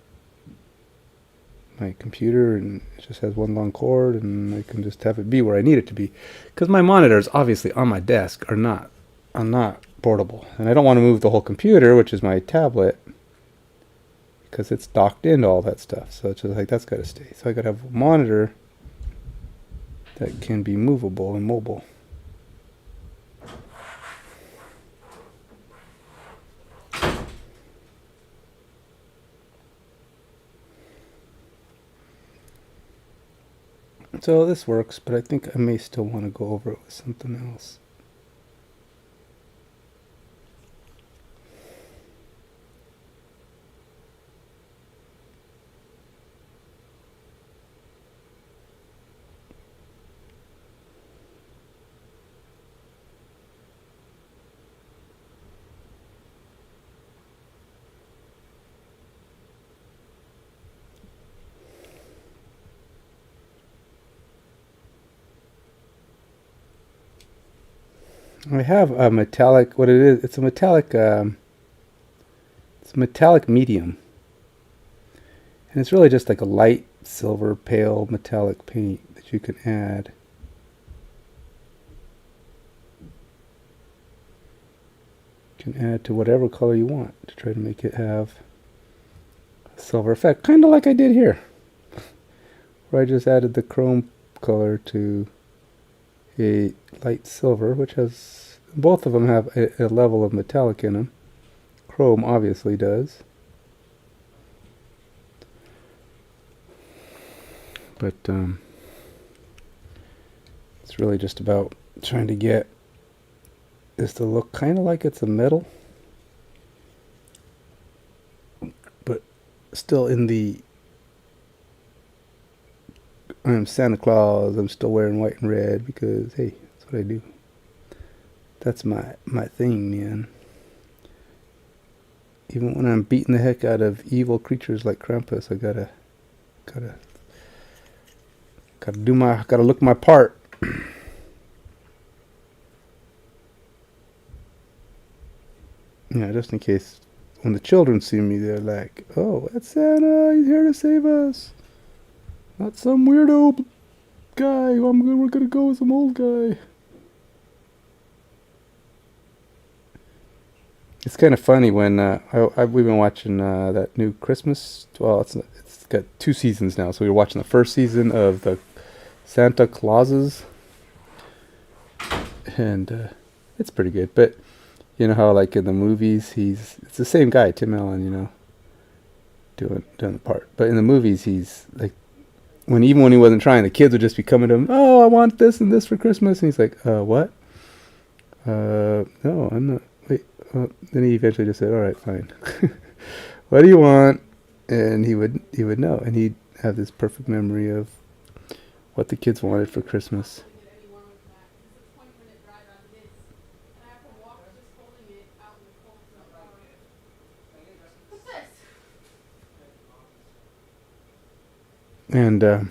Speaker 1: my computer and it just has one long cord and I can just have it be where I need it to be. Because my monitors, obviously, on my desk are not portable. And I don't want to move the whole computer, which is my tablet, because it's docked into all that stuff. So it's just like, that's got to stay. So I got to have a monitor that can be movable and mobile. So this works, but I think I may still want to go over it with something else. I have a metallic, what it is, it's a metallic medium. And it's really just like a light silver pale metallic paint that you can add. You can add to whatever color you want to try to make it have a silver effect. Kind of like I did here. Where I just added the chrome color to a light silver, which has, both of them have a level of metallic in them. Chrome obviously does. But it's really just about trying to get this to look kind of like it's a metal, but still in the I'm Santa Claus. I'm still wearing white and red because, hey, that's what I do. That's my thing, man. Even when I'm beating the heck out of evil creatures like Krampus, I gotta gotta look my part. Yeah, just in case when the children see me, they're like, "Oh, that's Santa. He's here to save us. Not some weirdo guy. We're gonna go with some old guy." It's kind of funny when we've been watching that new Christmas. Well, it's got 2 seasons now, so we were watching the first season of the Santa Clauses, and it's pretty good. But you know how, like in the movies, it's the same guy, Tim Allen, doing the part. But in the movies, he's like, even when he wasn't trying, the kids would just be coming to him. Oh, I want this and this for Christmas, and he's like, what? No, I'm not. Wait. Then he eventually just said, "All right, fine. What do you want?" And he would know, and he'd have this perfect memory of what the kids wanted for Christmas. And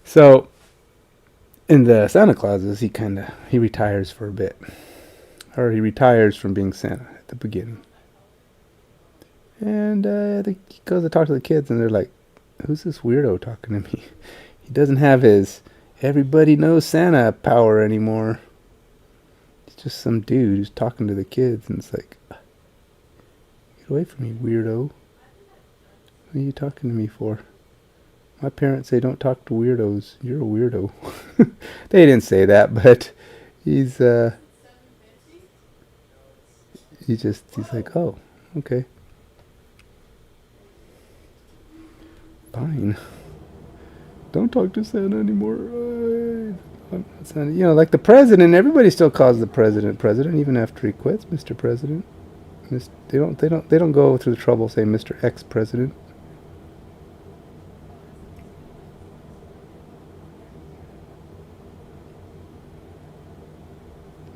Speaker 1: so in the Santa Clauses, he retires for a bit, or he retires from being Santa at the beginning. And he goes to talk to the kids, and they're like, "Who's this weirdo talking to me? He doesn't have his everybody knows Santa power anymore. He's just some dude who's talking to the kids." And it's like, "Get away from me, weirdo. What are you talking to me for? My parents say don't talk to weirdos. You're a weirdo." They didn't say that, but he's like, "Oh, okay. Fine. Don't talk to Santa anymore." I'm not Santa. Like the president, everybody still calls the president even after he quits, Mr. President. They don't go through the trouble saying Mr. Ex-President.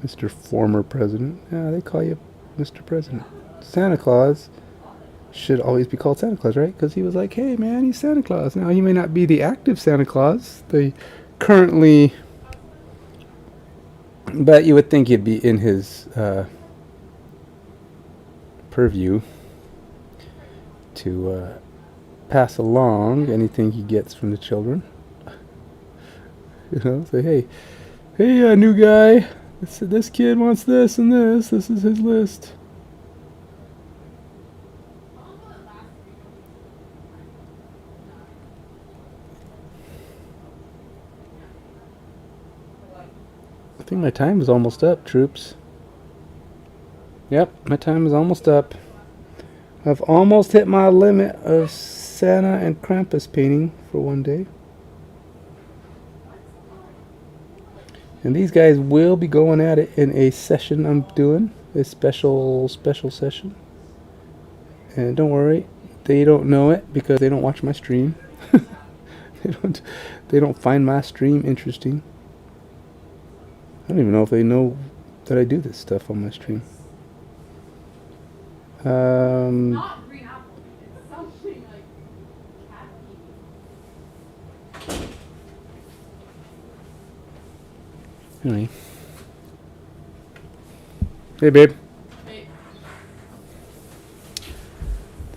Speaker 1: Mr. Former President. Yeah, they call you Mr. President. Santa Claus should always be called Santa Claus, right? Because he was like, "Hey, man, he's Santa Claus." Now, he may not be the active Santa Claus, but you would think he'd be in his purview to pass along anything he gets from the children. Say, hey, new guy, this kid wants this and this. This is his list. I think my time is almost up, troops. Yep, my time is almost up. I've almost hit my limit of Santa and Krampus painting for one day. And these guys will be going at it in a session I'm doing, a special session. And don't worry, they don't know it because they don't watch my stream. They don't find my stream interesting. I don't even know if they know that I do this stuff on my stream.
Speaker 2: Not green apple. It's something like cat pee.
Speaker 1: Anyway. Hey, babe.
Speaker 2: Hey.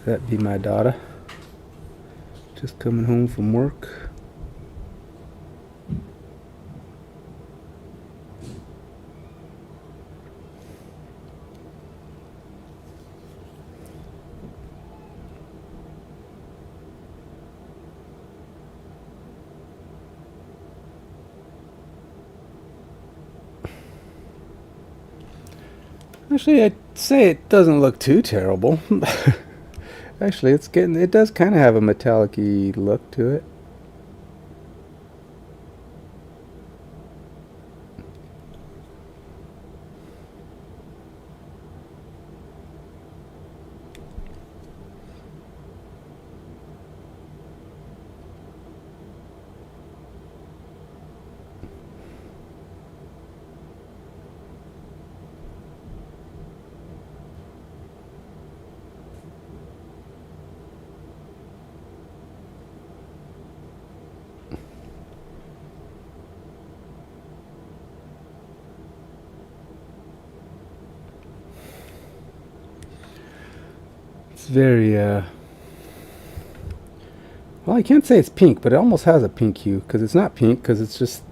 Speaker 1: That be my daughter. Just coming home from work. Actually, I'd say it doesn't look too terrible. Actually, it does kind of have a metallic-y look to it. very, well, I can't say it's pink, but it almost has a pink hue, because it's not pink, because it's just,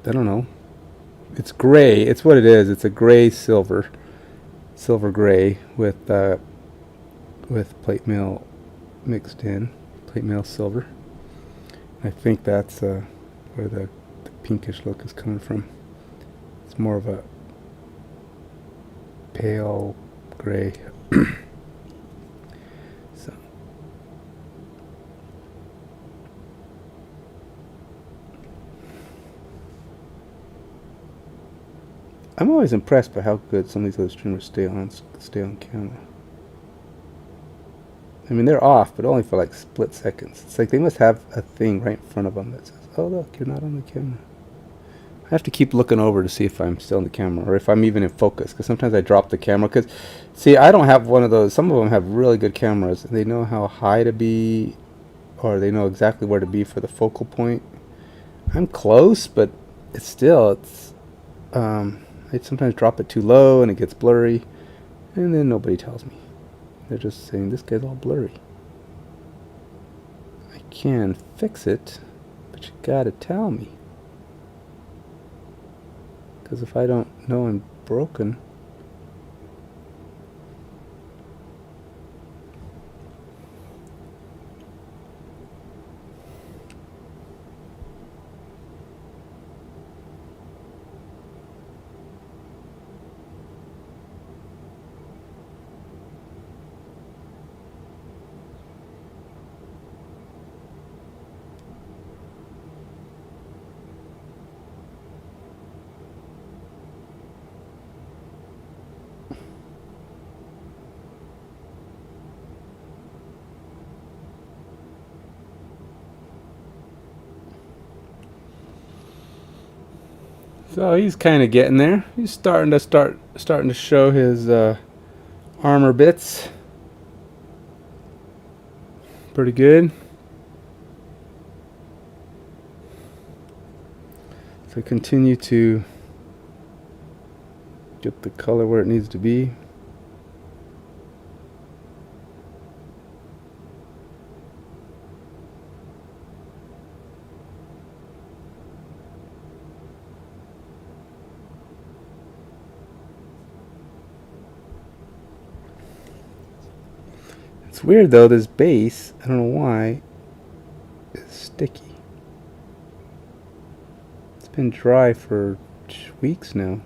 Speaker 1: I don't know. It's gray. It's what it is. It's a gray silver gray with plate mail mixed in, plate mail silver. I think that's where the pinkish look is coming from. It's more of a pale gray. So I'm always impressed by how good some of these other streamers stay on camera. I mean, they're off, but only for like split seconds. It's like they must have a thing right in front of them that says, "Oh, look, you're not on the camera." I have to keep looking over to see if I'm still on the camera or if I'm even in focus, because sometimes I drop the camera. Because, see, I don't have one of those. Some of them have really good cameras, and they know how high to be, or they know exactly where to be for the focal point. I'm close, but it's still, I sometimes drop it too low and it gets blurry, and then nobody tells me. They're just saying, this guy's all blurry. I can fix it, but you gotta tell me. Because if I don't know I'm broken... So he's kind of getting there. He's starting to show his armor bits. Pretty good. So continue to get the color where it needs to be. It's weird though, this base, I don't know why, is sticky. It's been dry for weeks now.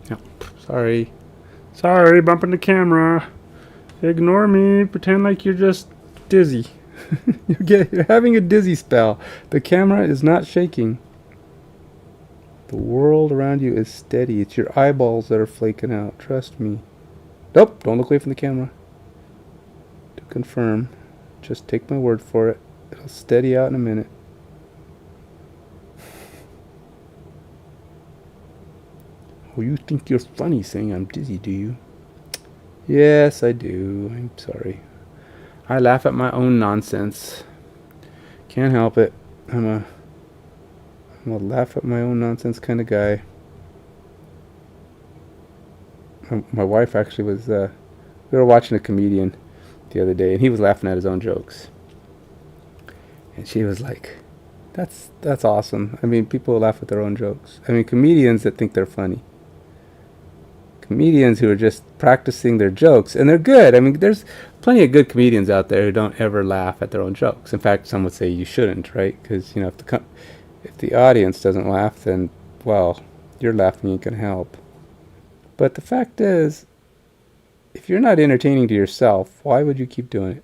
Speaker 1: Oh, sorry. Sorry, bumping the camera. Ignore me, pretend like you're just dizzy. You're having a dizzy spell. The camera is not shaking. The world around you is steady. It's your eyeballs that are flaking out. Trust me. Nope, don't look away from the camera. To confirm, just take my word for it. It'll steady out in a minute. Oh, you think you're funny saying I'm dizzy, do you? Yes, I do. I'm sorry. I laugh at my own nonsense. Can't help it. I'm a laugh at my own nonsense kind of guy. My wife actually was, we were watching a comedian the other day, and he was laughing at his own jokes. And she was like, that's awesome. I mean, people laugh at their own jokes. I mean, comedians that think they're funny. Comedians who are just practicing their jokes, and they're good. I mean, there's plenty of good comedians out there who don't ever laugh at their own jokes. In fact, some would say you shouldn't, right? Because, you know, if the audience doesn't laugh, then, well, your laughing ain't going to help. But the fact is, if you're not entertaining to yourself, why would you keep doing it?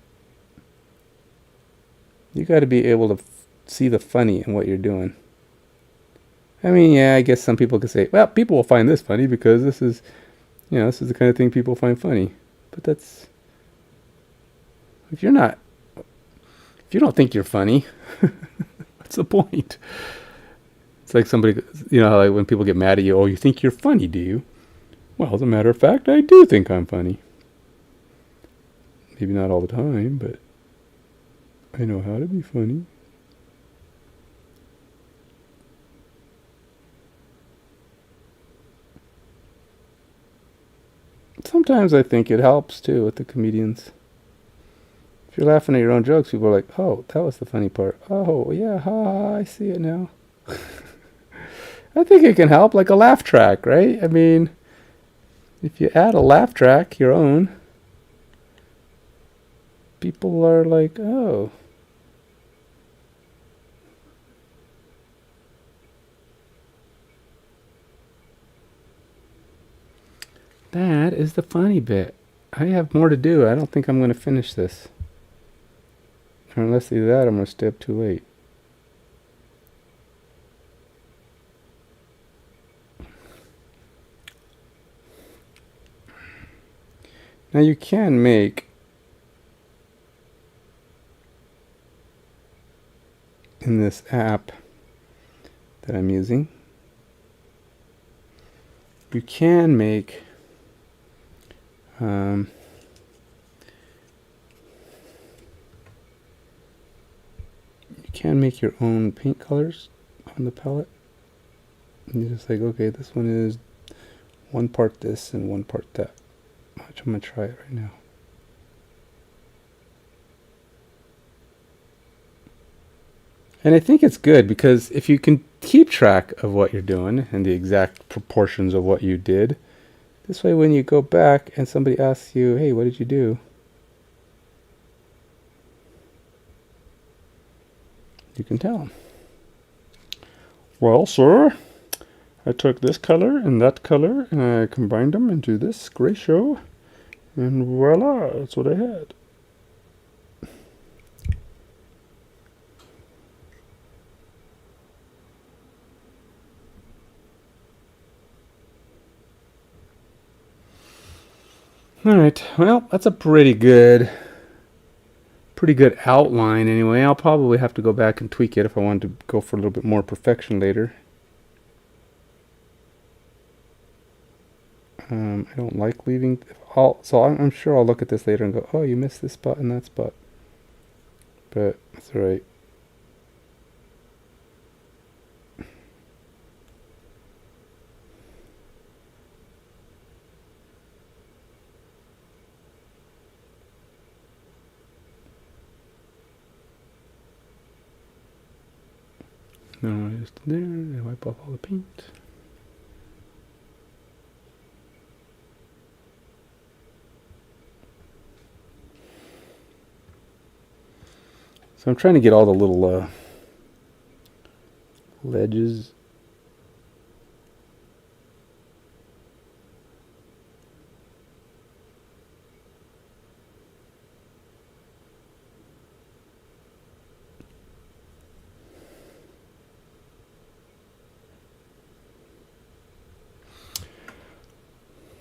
Speaker 1: You got to be able to see the funny in what you're doing. I mean, yeah, I guess some people could say, well, people will find this funny because this is, you know, this is the kind of thing people find funny. But that's, if you don't think you're funny, what's the point? It's like somebody, you know, like when people get mad at you, oh, you think you're funny, do you? Well, as a matter of fact, I do think I'm funny. Maybe not all the time, but I know how to be funny. sometimes I think it helps too with the comedians. If you're laughing at your own jokes, people are like, oh, that was the funny part. Oh, yeah, ha, I see it now. I think it can help, like a laugh track, right? I mean, if you add a laugh track, your own, people are like, oh. That is the funny bit. I have more to do. I don't think I'm going to finish this. Or unless either that, I'm going to stay up too late. Now you can make in this app that I'm using, you can make your own paint colors on the palette. And you're just like, okay, this one is one part this and one part that. Which I'm going to try it right now. And I think it's good because if you can keep track of what you're doing and the exact proportions of what you did, this way when you go back and somebody asks you, hey, what did you do? You can tell them. Well, sir, I took this color and that color and I combined them into this gray show, and voila, that's what I had. Alright, well, that's a pretty good outline anyway. I'll probably have to go back and tweak it if I want to go for a little bit more perfection later. I don't like leaving so I'm sure I'll look at this later and go, oh, you missed this spot and that spot. But that's alright. No, just there, and wipe off all the paint. So I'm trying to get all the little ledges.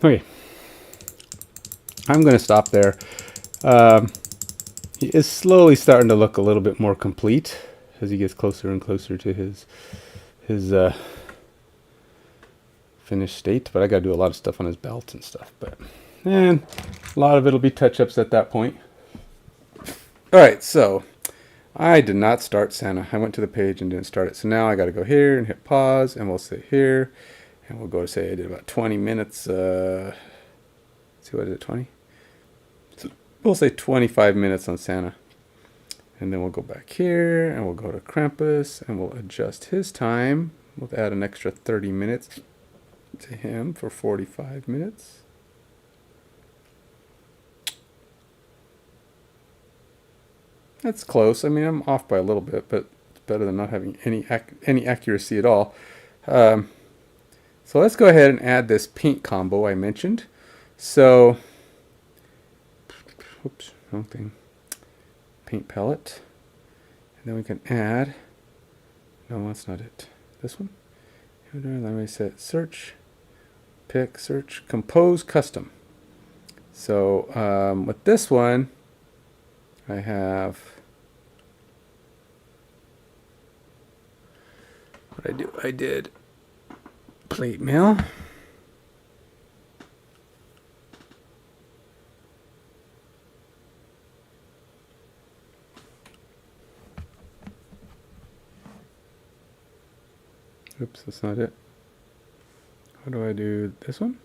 Speaker 1: Okay, I'm going to stop there. He is slowly starting to look a little bit more complete as he gets closer and closer to his finished state. But I got to do a lot of stuff on his belt and stuff. But a lot of it'll be touch-ups at that point. All right, so I did not start Santa. I went to the page and didn't start it. So now I got to go here and hit pause, and we'll say here. And we'll go to say I did about 20 minutes. Let's see what I did, 20? So we'll say 25 minutes on Santa. And then we'll go back here and we'll go to Krampus and we'll adjust his time. We'll add an extra 30 minutes to him for 45 minutes. That's close. I mean, I'm off by a little bit, but it's better than not having any accuracy at all. So let's go ahead and add this paint combo I mentioned. So, oops, wrong thing. Paint palette. And then we can add, no, that's not it. This one. Let me set search, pick, search, compose, custom. So with this one, I have, I did plate mail. Oops, that's not it. How do I do this one?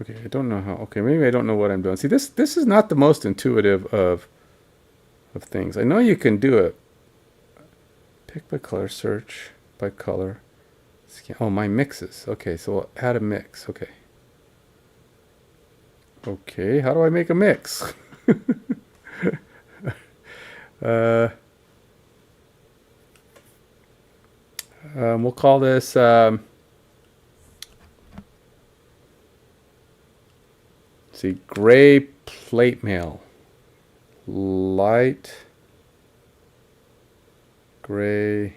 Speaker 1: Okay, I don't know how. Okay, maybe I don't know what I'm doing. See, this is not the most intuitive of things. I know you can do it. Pick by color, search by color. Scan. Oh, my mixes. Okay, so we'll add a mix. Okay. Okay, how do I make a mix? We'll call this see, gray plate mail, light gray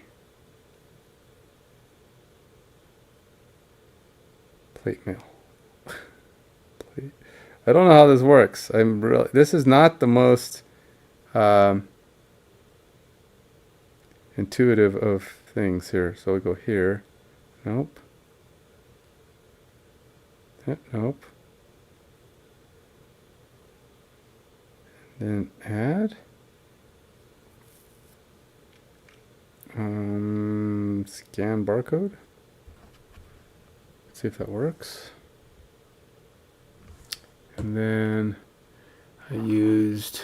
Speaker 1: plate mail. Plate. I don't know how this works. I'm really. This is not the most intuitive of things here. So we go here. Nope. Nope. Then add. Scan barcode. Let's see if that works. And then I used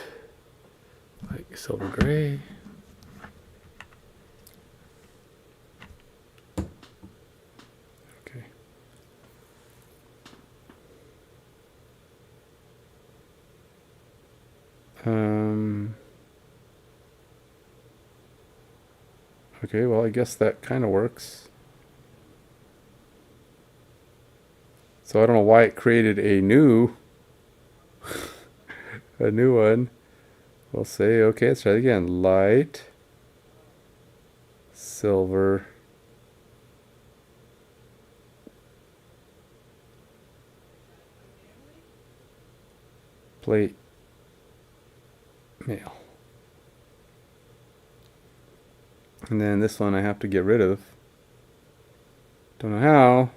Speaker 1: like silver gray. Okay. Okay, well, I guess that kind of works. So I don't know why it created a new one. We'll say, okay, let's try it again. Light, silver, plate, mail. And then this one I have to get rid of. Don't know how.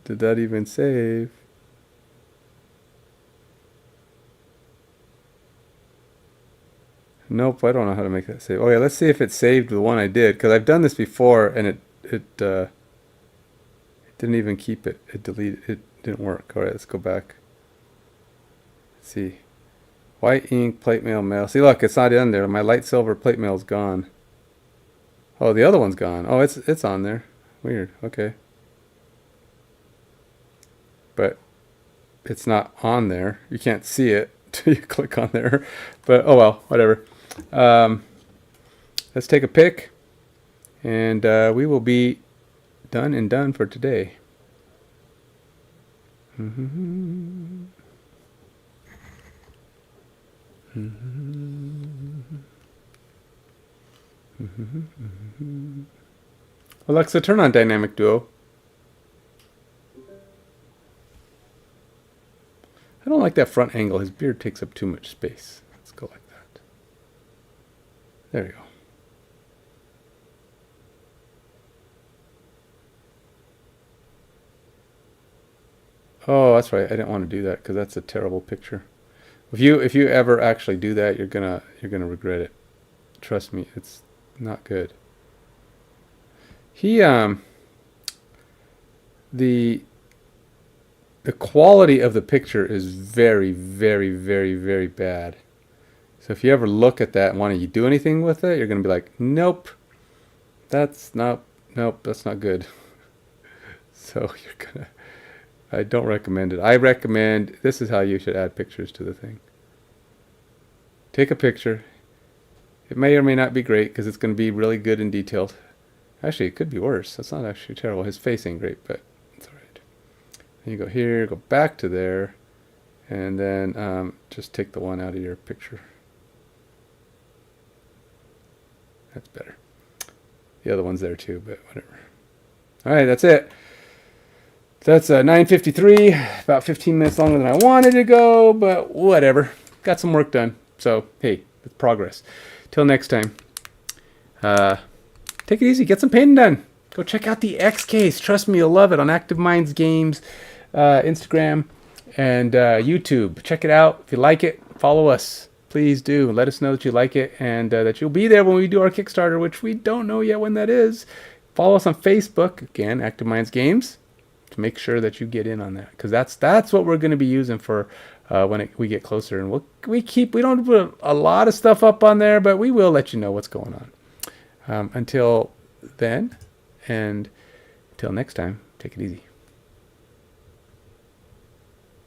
Speaker 1: Did that even save? Nope, I don't know how to make that save. Oh yeah, let's see if it saved the one I did, because I've done this before and it didn't even keep it. It deleted. It didn't work. All right, let's go back. Let's see. White ink plate mail mail. See, look, it's not in there. My light silver plate mail's gone. Oh, the other one's gone. Oh, it's on there. Weird. Okay. But it's not on there. You can't see it till you click on there. But oh well, whatever. Let's take a pic, and we will be done for today. Alexa, turn on Dynamic Duo. I don't like that front angle. His beard takes up too much space. Let's go like that. There we go. Oh, that's right. I didn't want to do that because that's a terrible picture. If you ever actually do that, you're gonna regret it. Trust me, it's not good. The quality of the picture is very, very, very, very bad. So if you ever look at that and want to do anything with it, you're gonna be like, nope, that's not good. So I don't recommend it. I recommend, this is how you should add pictures to the thing. Take a picture. It may or may not be great because it's going to be really good and detailed. Actually, it could be worse. That's not actually terrible. His face ain't great, but it's all right. Then you go here, go back to there, and then just take the one out of your picture. That's better. The other one's there too, but whatever. All right, that's it. That's 9:53, about 15 minutes longer than I wanted to go, but whatever. Got some work done. So, hey, it's progress. Till next time, take it easy. Get some painting done. Go check out the X Case. Trust me, you'll love it on Active Minds Games, Instagram, and YouTube. Check it out. If you like it, follow us. Please do. Let us know that you like it and that you'll be there when we do our Kickstarter, which we don't know yet when that is. Follow us on Facebook. Again, Active Minds Games. to make sure that you get in on that, because that's what we're going to be using for when we get closer. And we don't put a lot of stuff up on there, but we will let you know what's going on. Until then, and until next time, take it easy.